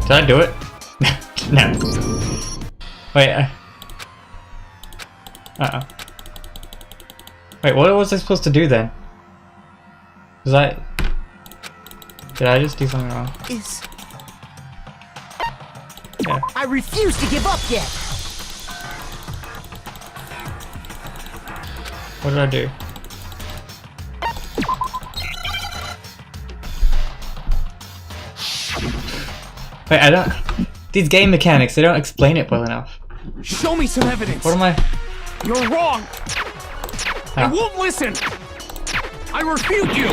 Did I do it? No. Wait, Wait, what was I supposed to do then? Did I just do something wrong? Yeah. I refuse to give up yet. What did I do? Wait, I don't... These game mechanics, they don't explain it well enough. Show me some evidence! What am I... You're wrong! I won't listen! I refute you!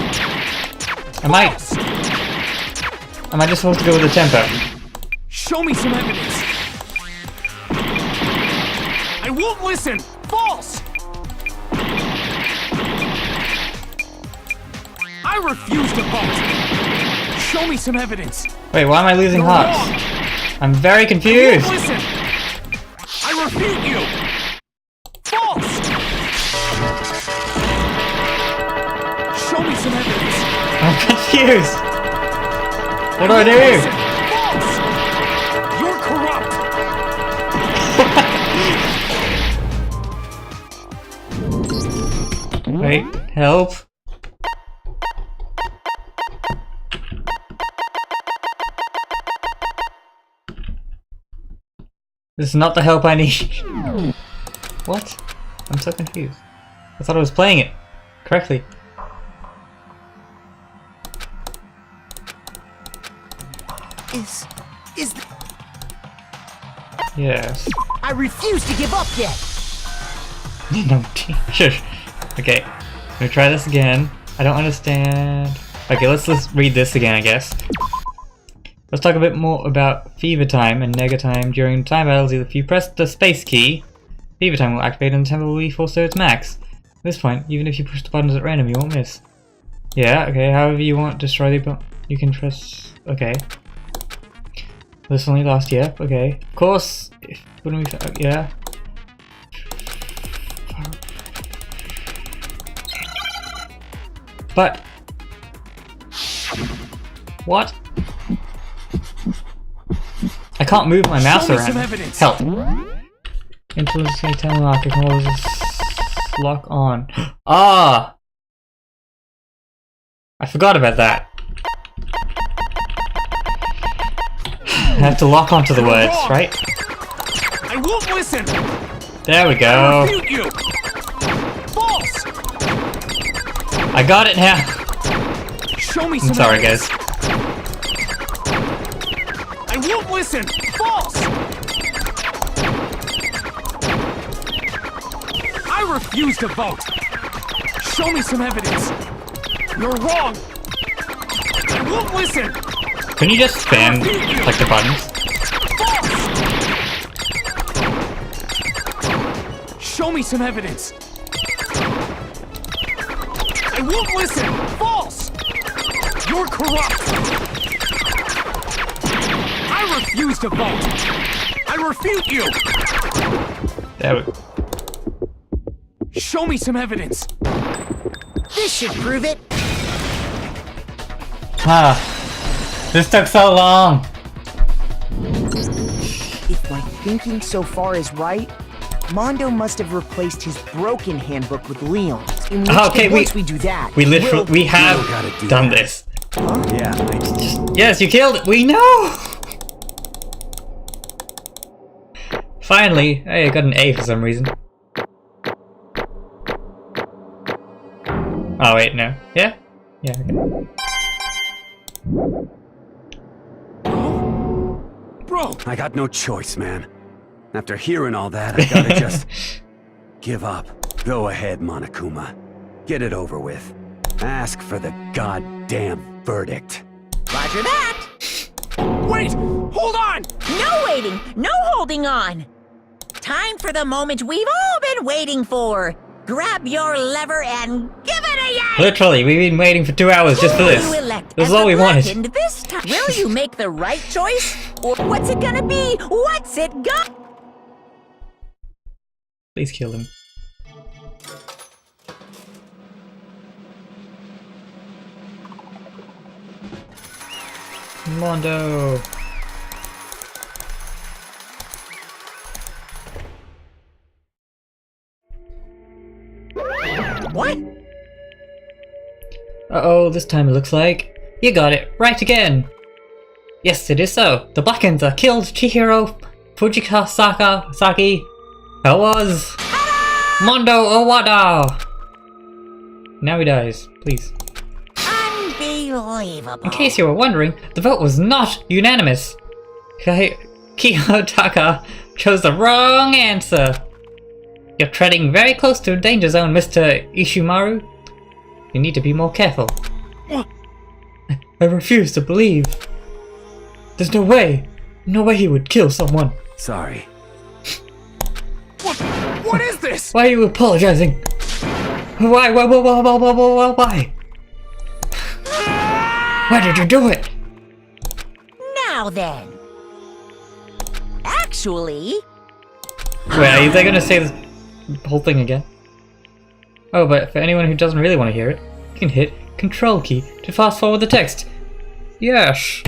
Am I just supposed to go with the tempo? Show me some evidence! I won't listen! False! I refuse to vote! Show me some evidence! Wait, why am I losing You're hearts? wrong. I'm very I confused! won't listen! I refute you! False! Show me some evidence! I'm confused! What do I won't do? listen. False! You're corrupt! Wait, help. This is not the help I need. What? I'm so confused. I thought I was playing it correctly. Is Yes. I refuse to give up yet. No, shush. Okay, I'm gonna try this again. I don't understand. Okay, let's read this again, I guess. Let's talk a bit more about fever time and nega time. During time battles, if you press the space key, fever time will activate and the tempo will be forced to its max. At this point, even if you push the buttons at random, you won't miss. Yeah, okay, however you want, destroy the opponent. You can press... okay. This only lasts, yep, okay. Of course, when we... yeah. But... what? I can't move my mouse around. Help. Influence Satan lock. I can always lock on. Ah! I forgot about that. I have to lock onto the words, right? I won't listen. There we I go. refute you. False. I got it now. Show me some. I'm sorry, evidence. guys. I won't listen. False. I refuse to vote. Show me some evidence. You're wrong. I won't listen. Can you just spam like the buttons? Show me some evidence. I won't listen. False. You're corrupt. I refuse to vote. I refute you. There we go. Show me some evidence. This should prove it. Ah, this took so long. If my thinking so far is right, Mondo must have replaced his broken handbook with Leon's. In which Okay, once we do that, we literally we have done this. Yeah. Yes, you killed it. We know. Finally, hey, I got an A for some reason. Oh wait, no. Yeah? Yeah, okay. Bro! I got no choice, man. After hearing all that, I gotta just give up. Go ahead, Monokuma. Get it over with. Ask for the goddamn verdict. Roger that. Wait! Hold on! No waiting, no holding on. Time for the moment we've all been waiting for. Grab your lever and give it a yank! Literally, we've been waiting for 2 hours just for Who this. will you elect This as is all the we wanted. Blackened this time? Will you make the right choice? Or what's it gonna be? What's it gonna... Please kill him. Mondo. What? Uh-oh, this time it looks like you got it right again. Yes, it is so. The Blackens killed Chihiro Fujikasaki. That was Mondo Owada. Now he dies, please. Unbelievable. In case you were wondering, the vote was not unanimous. Kiyotaka chose the wrong answer. You're treading very close to a danger zone, Mr. Ishimaru. You need to be more careful. What? I refuse to believe. There's no way. No way he would kill someone. Sorry. What is this? Why are you apologizing? Why? Why? Why did you do it? Now then. Actually... Wait, are they gonna say this whole thing again? Oh, but for anyone who doesn't really want to hear it, you can hit Control key to fast forward the text. Yes.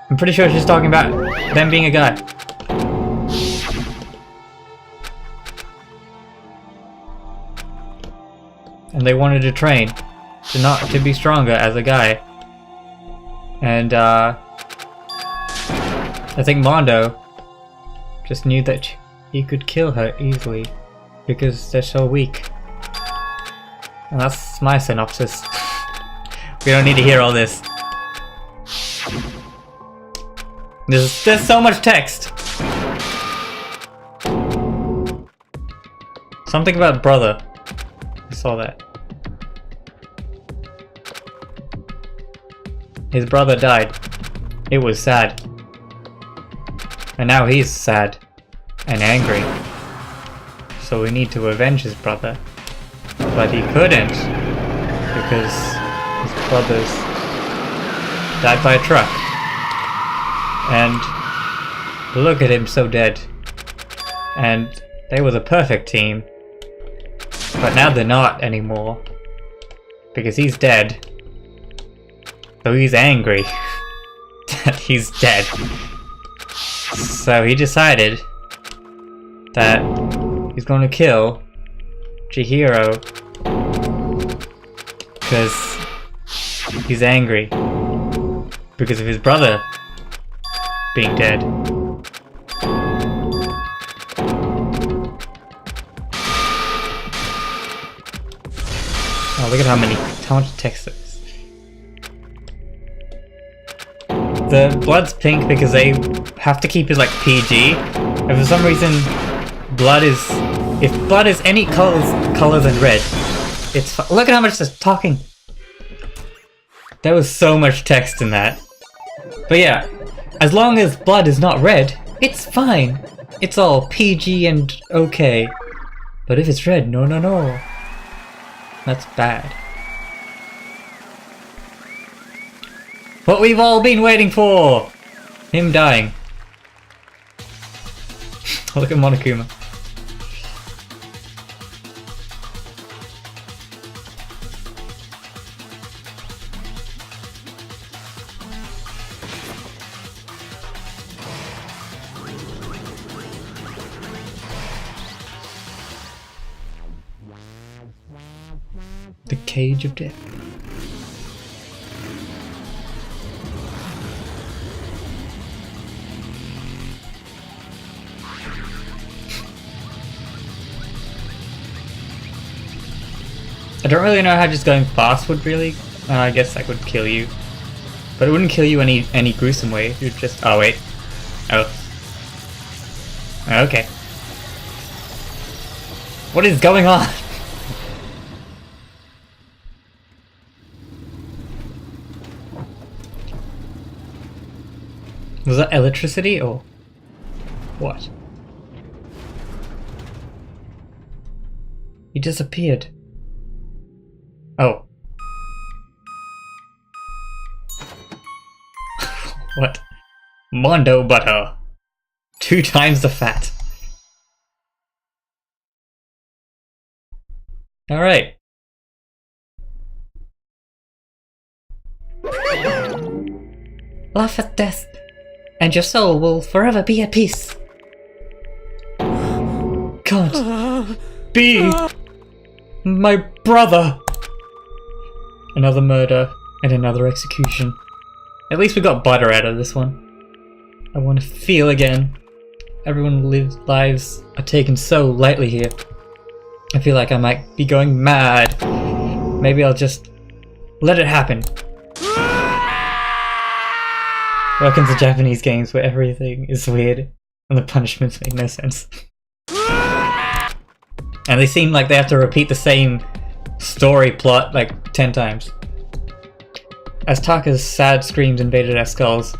I'm pretty sure she's talking about them being a guy. And they wanted to train to be stronger as a guy. And I think Mondo just knew that he could kill her easily because they're so weak. And that's my synopsis. We don't need to hear all this. There's so much text. Something about brother. I saw that. His brother died. It was sad. And now he's sad and angry. So we need to avenge his brother. But he couldn't because his brother's died by a truck. And look at him, so dead. And they were the perfect team. But now they're not anymore. Because he's dead. So he's angry that he's dead. So he decided that he's gonna kill Chihiro because he's angry because of his brother being dead. Oh, look at how much text there is. The blood's pink because they have to keep it like PG. And for some reason, if blood is any color than red, it's look at how much there's talking. There was so much text in that. But yeah, as long as blood is not red, it's fine. It's all PG and okay. But if it's red, no. That's bad. What we've all been waiting for! Him dying. Look at Monokuma. The Cage of Death. I don't really know how just going fast would really. I guess that would kill you, but it wouldn't kill you any gruesome way. You'd just. Oh wait. Oh. Okay. What is going on? Was that electricity or what? He disappeared. Oh. What? Mondo butter. 2 times the fat. Alright. Laugh at death, and your soul will forever be at peace. Can't be my brother. Another murder and another execution. At least we got butter out of this one. I want to feel again. Everyone's lives are taken so lightly here. I feel like I might be going mad. Maybe I'll just let it happen. Welcome to Japanese games where everything is weird and the punishments make no sense. And they seem like they have to repeat the same story plot like 10 times. As Taka's sad screams invaded our skulls,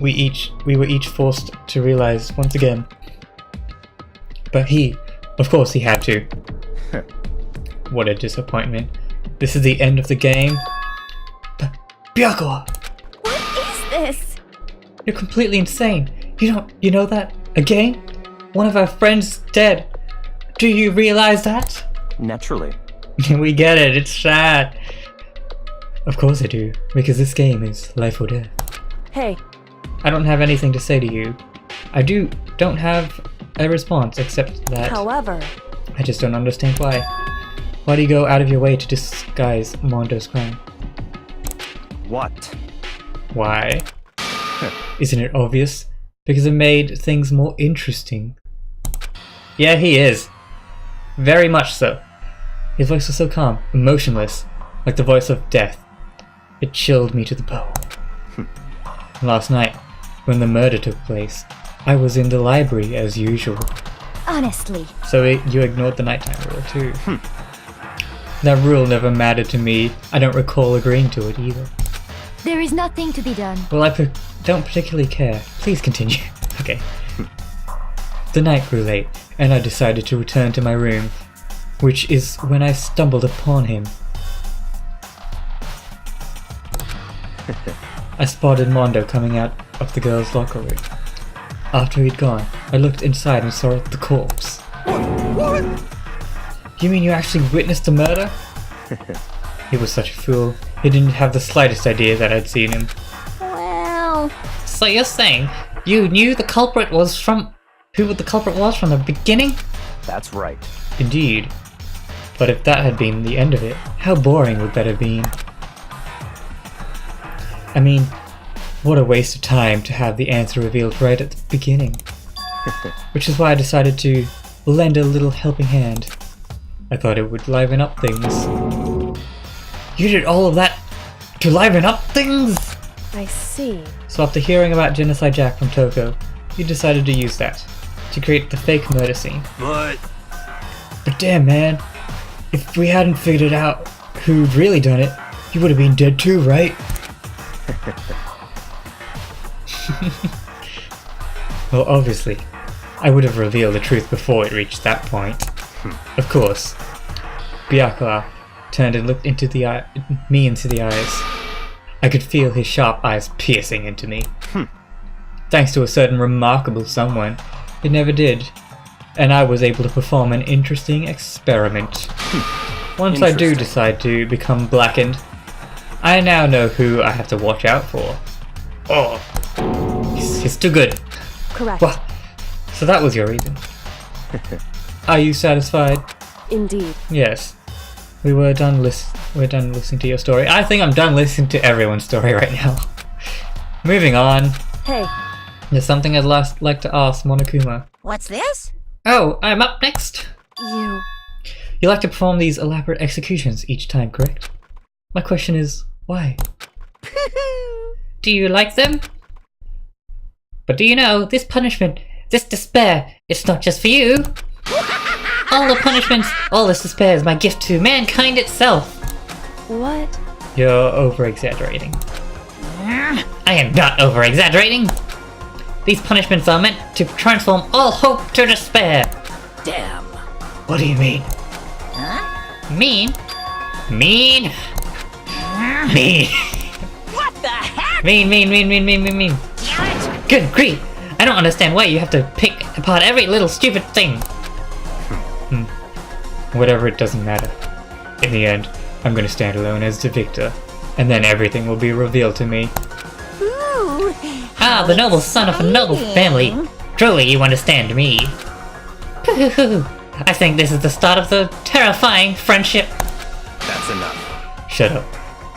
we were each forced to realize once again. But of course he had to. What a disappointment. This is the end of the game. Byako! This? You're completely insane. You know that? A game? One of our friends is dead. Do you realize that? Naturally. We get it, it's sad. Of course I do, because this game is life or death. Hey. I don't have anything to say to you. I don't have a response except that. However, I just don't understand why. Why do you go out of your way to disguise Mondo's crime? What? Why? Isn't it obvious? Because it made things more interesting Yeah, he is. Very much so. His voice was so calm, emotionless, like the voice of death. It chilled me to the bone. Last night, when the murder took place, I was in the library as usual. Honestly. So you ignored the nighttime rule too. That rule never mattered to me. I don't recall agreeing to it either. There is nothing to be done. Well, I don't particularly care. Please continue. Okay. The night grew late, and I decided to return to my room, which is when I stumbled upon him. I spotted Mondo coming out of the girls' locker room. After he'd gone, I looked inside and saw the corpse. What? You mean you actually witnessed the murder? He was such a fool. He didn't have the slightest idea that I'd seen him. Well... So you're saying you knew the culprit was from... who the culprit was from the beginning? That's right. Indeed. But if that had been the end of it, how boring would that have been? I mean, what a waste of time to have the answer revealed right at the beginning. Which is why I decided to lend a little helping hand. I thought it would liven up things. You did all of that to liven up things? I see. So after hearing about Genocide Jack from Toko, you decided to use that to create the fake murder scene. But damn, man, if we hadn't figured out who'd really done it, you would have been dead too, right? Well, obviously, I would have revealed the truth before it reached that point. Of course. Byakuya turned and looked into me into the eyes. I could feel his sharp eyes piercing into me. Thanks to a certain remarkable someone, it never did, and I was able to perform an interesting experiment. Once I do decide to become blackened, I now know who I have to watch out for. Oh, he's too good. Correct. What? So that was your reason. Are you satisfied? Indeed. Yes. We're done listening to your story. I think I'm done listening to everyone's story right now. Moving on. Hey. There's something I'd like to ask Monokuma. What's this? Oh, I'm up next. You like to perform these elaborate executions each time, correct? My question is, why? Do you like them? But do you know, this punishment, this despair, it's not just for you. All the punishments, all this despair is my gift to mankind itself. What? You're over-exaggerating. I am not over-exaggerating. These punishments are meant to transform all hope to despair. Damn. What do you mean? Huh? Mean? What the heck? Mean. Damn it! Good grief! I don't understand why you have to pick apart every little stupid thing. Whatever, it doesn't matter. In the end, I'm gonna stand alone as the victor, and then everything will be revealed to me. Ooh, the noble son of a noble family. Truly, you understand me. I think this is the start of the terrifying friendship. That's enough. Shut up.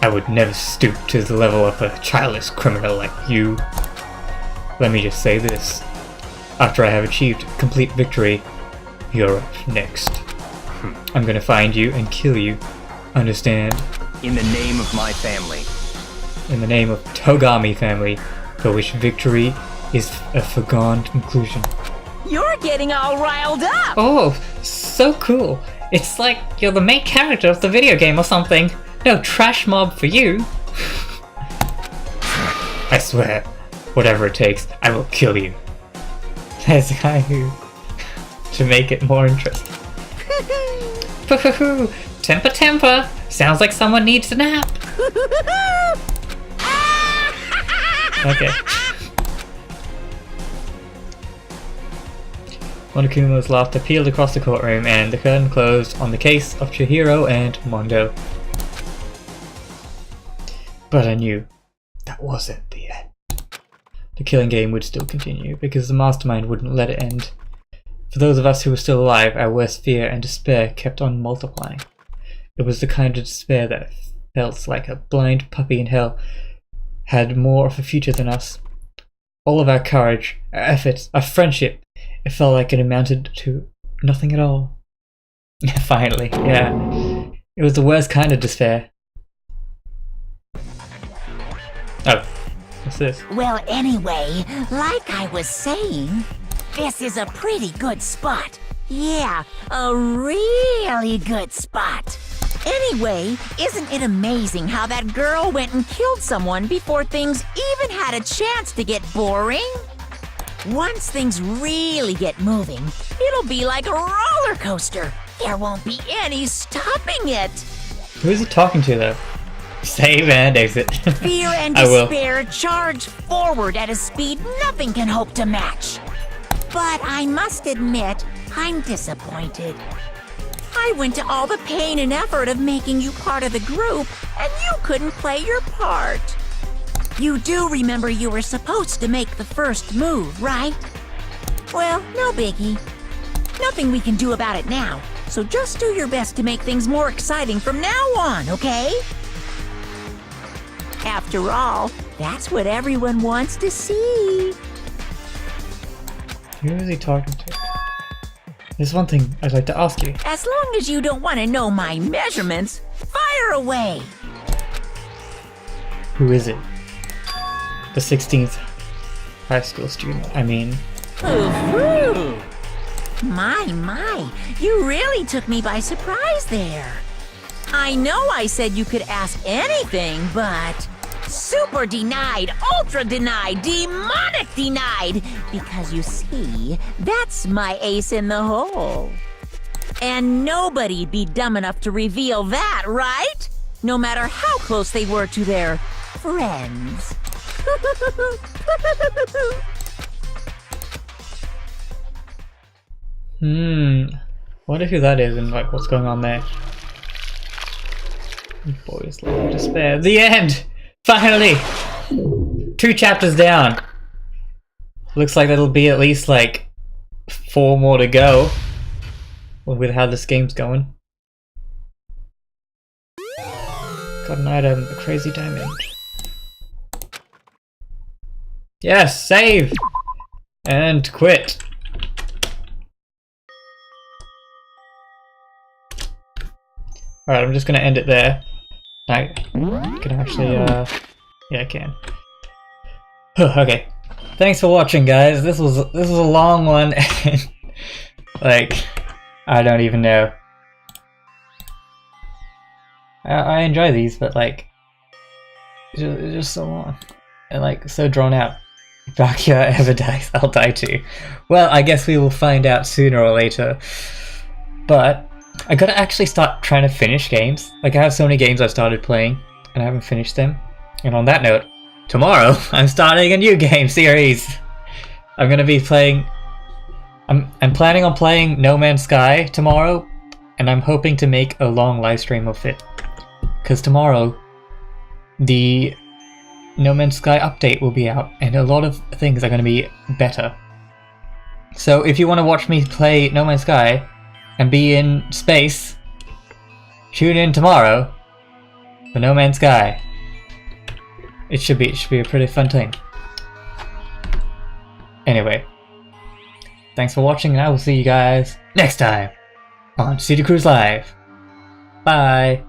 I would never stoop to the level of a childless criminal like you. Let me just say this. After I have achieved complete victory, you're up next. I'm gonna find you and kill you. Understand? In the name of my family. In the name of Togami family, for which victory is a foregone conclusion. You're getting all riled up! Oh, so cool. It's like you're the main character of the video game or something. No trash mob for you. I swear, whatever it takes, I will kill you. There's a guy who... to make it more interesting. Temper. Sounds like someone needs a nap. Okay. Monokuma's laughter peeled across the courtroom and the curtain closed on the case of Chihiro and Mondo. But I knew that wasn't the end. The killing game would still continue because the mastermind wouldn't let it end. For those of us who were still alive, our worst fear and despair kept on multiplying. It was the kind of despair that felt like a blind puppy in hell had more of a future than us. All of our courage, our efforts, our friendship, it felt like it amounted to Nothing at all. Finally, yeah. It was the worst kind of despair. Oh, what's this? Well, anyway, like I was saying, this is a pretty good spot. Yeah, a really good spot. Anyway, isn't it amazing how that girl went and killed someone before things even had a chance to get boring? Once things really get moving, it'll be like a roller coaster. There won't be any stopping it. Who is he talking to, though? Save and exit. Fear and despair charge forward at a speed nothing can hope to match. But I must admit, I'm disappointed. I went to all the pain and effort of making you part of the group, and you couldn't play your part. You do remember you were supposed to make the first move, right? Well, no biggie. Nothing we can do about it now, so just do your best to make things more exciting from now on, okay? After all, that's what everyone wants to see. Who is he talking to? There's one thing I'd like to ask you. As long as you don't want to know my measurements, fire away! Who is it? The 16th high school student, I mean. Ooh. My, you really took me by surprise there. I know I said you could ask anything, but super denied, ultra denied, demonic denied, because you see, that's my ace in the hole. And nobody'd be dumb enough to reveal that, right? No matter how close they were to their friends. Wonder who that is and like what's going on there. Boys love despair. The end! Finally! 2 chapters down. Looks like there'll be at least like 4 more to go with how this game's going. Got an item, a crazy diamond. Yes, save! And quit. Alright, I'm just gonna end it there. I can actually, yeah, I can. Okay. Thanks for watching, guys. This was a long one, and like, I don't even know. I enjoy these, but like, it's just so long and like so drawn out. If Bacchia ever dies, I'll die too. Well, I guess we will find out sooner or later. But I gotta actually start trying to finish games. Like, I have so many games I've started playing and I haven't finished them. And on that note, tomorrow I'm starting a new game series. I'm gonna be playing. I'm planning on playing No Man's Sky tomorrow, and I'm hoping to make a long live stream of it. Because tomorrow, the No Man's Sky update will be out, and a lot of things are going to be better. So if you want to watch me play No Man's Sky and be in space, tune in tomorrow for No Man's Sky. It should be a pretty fun thing. Anyway, thanks for watching, and I will see you guys next time on City Cruise Live. Bye.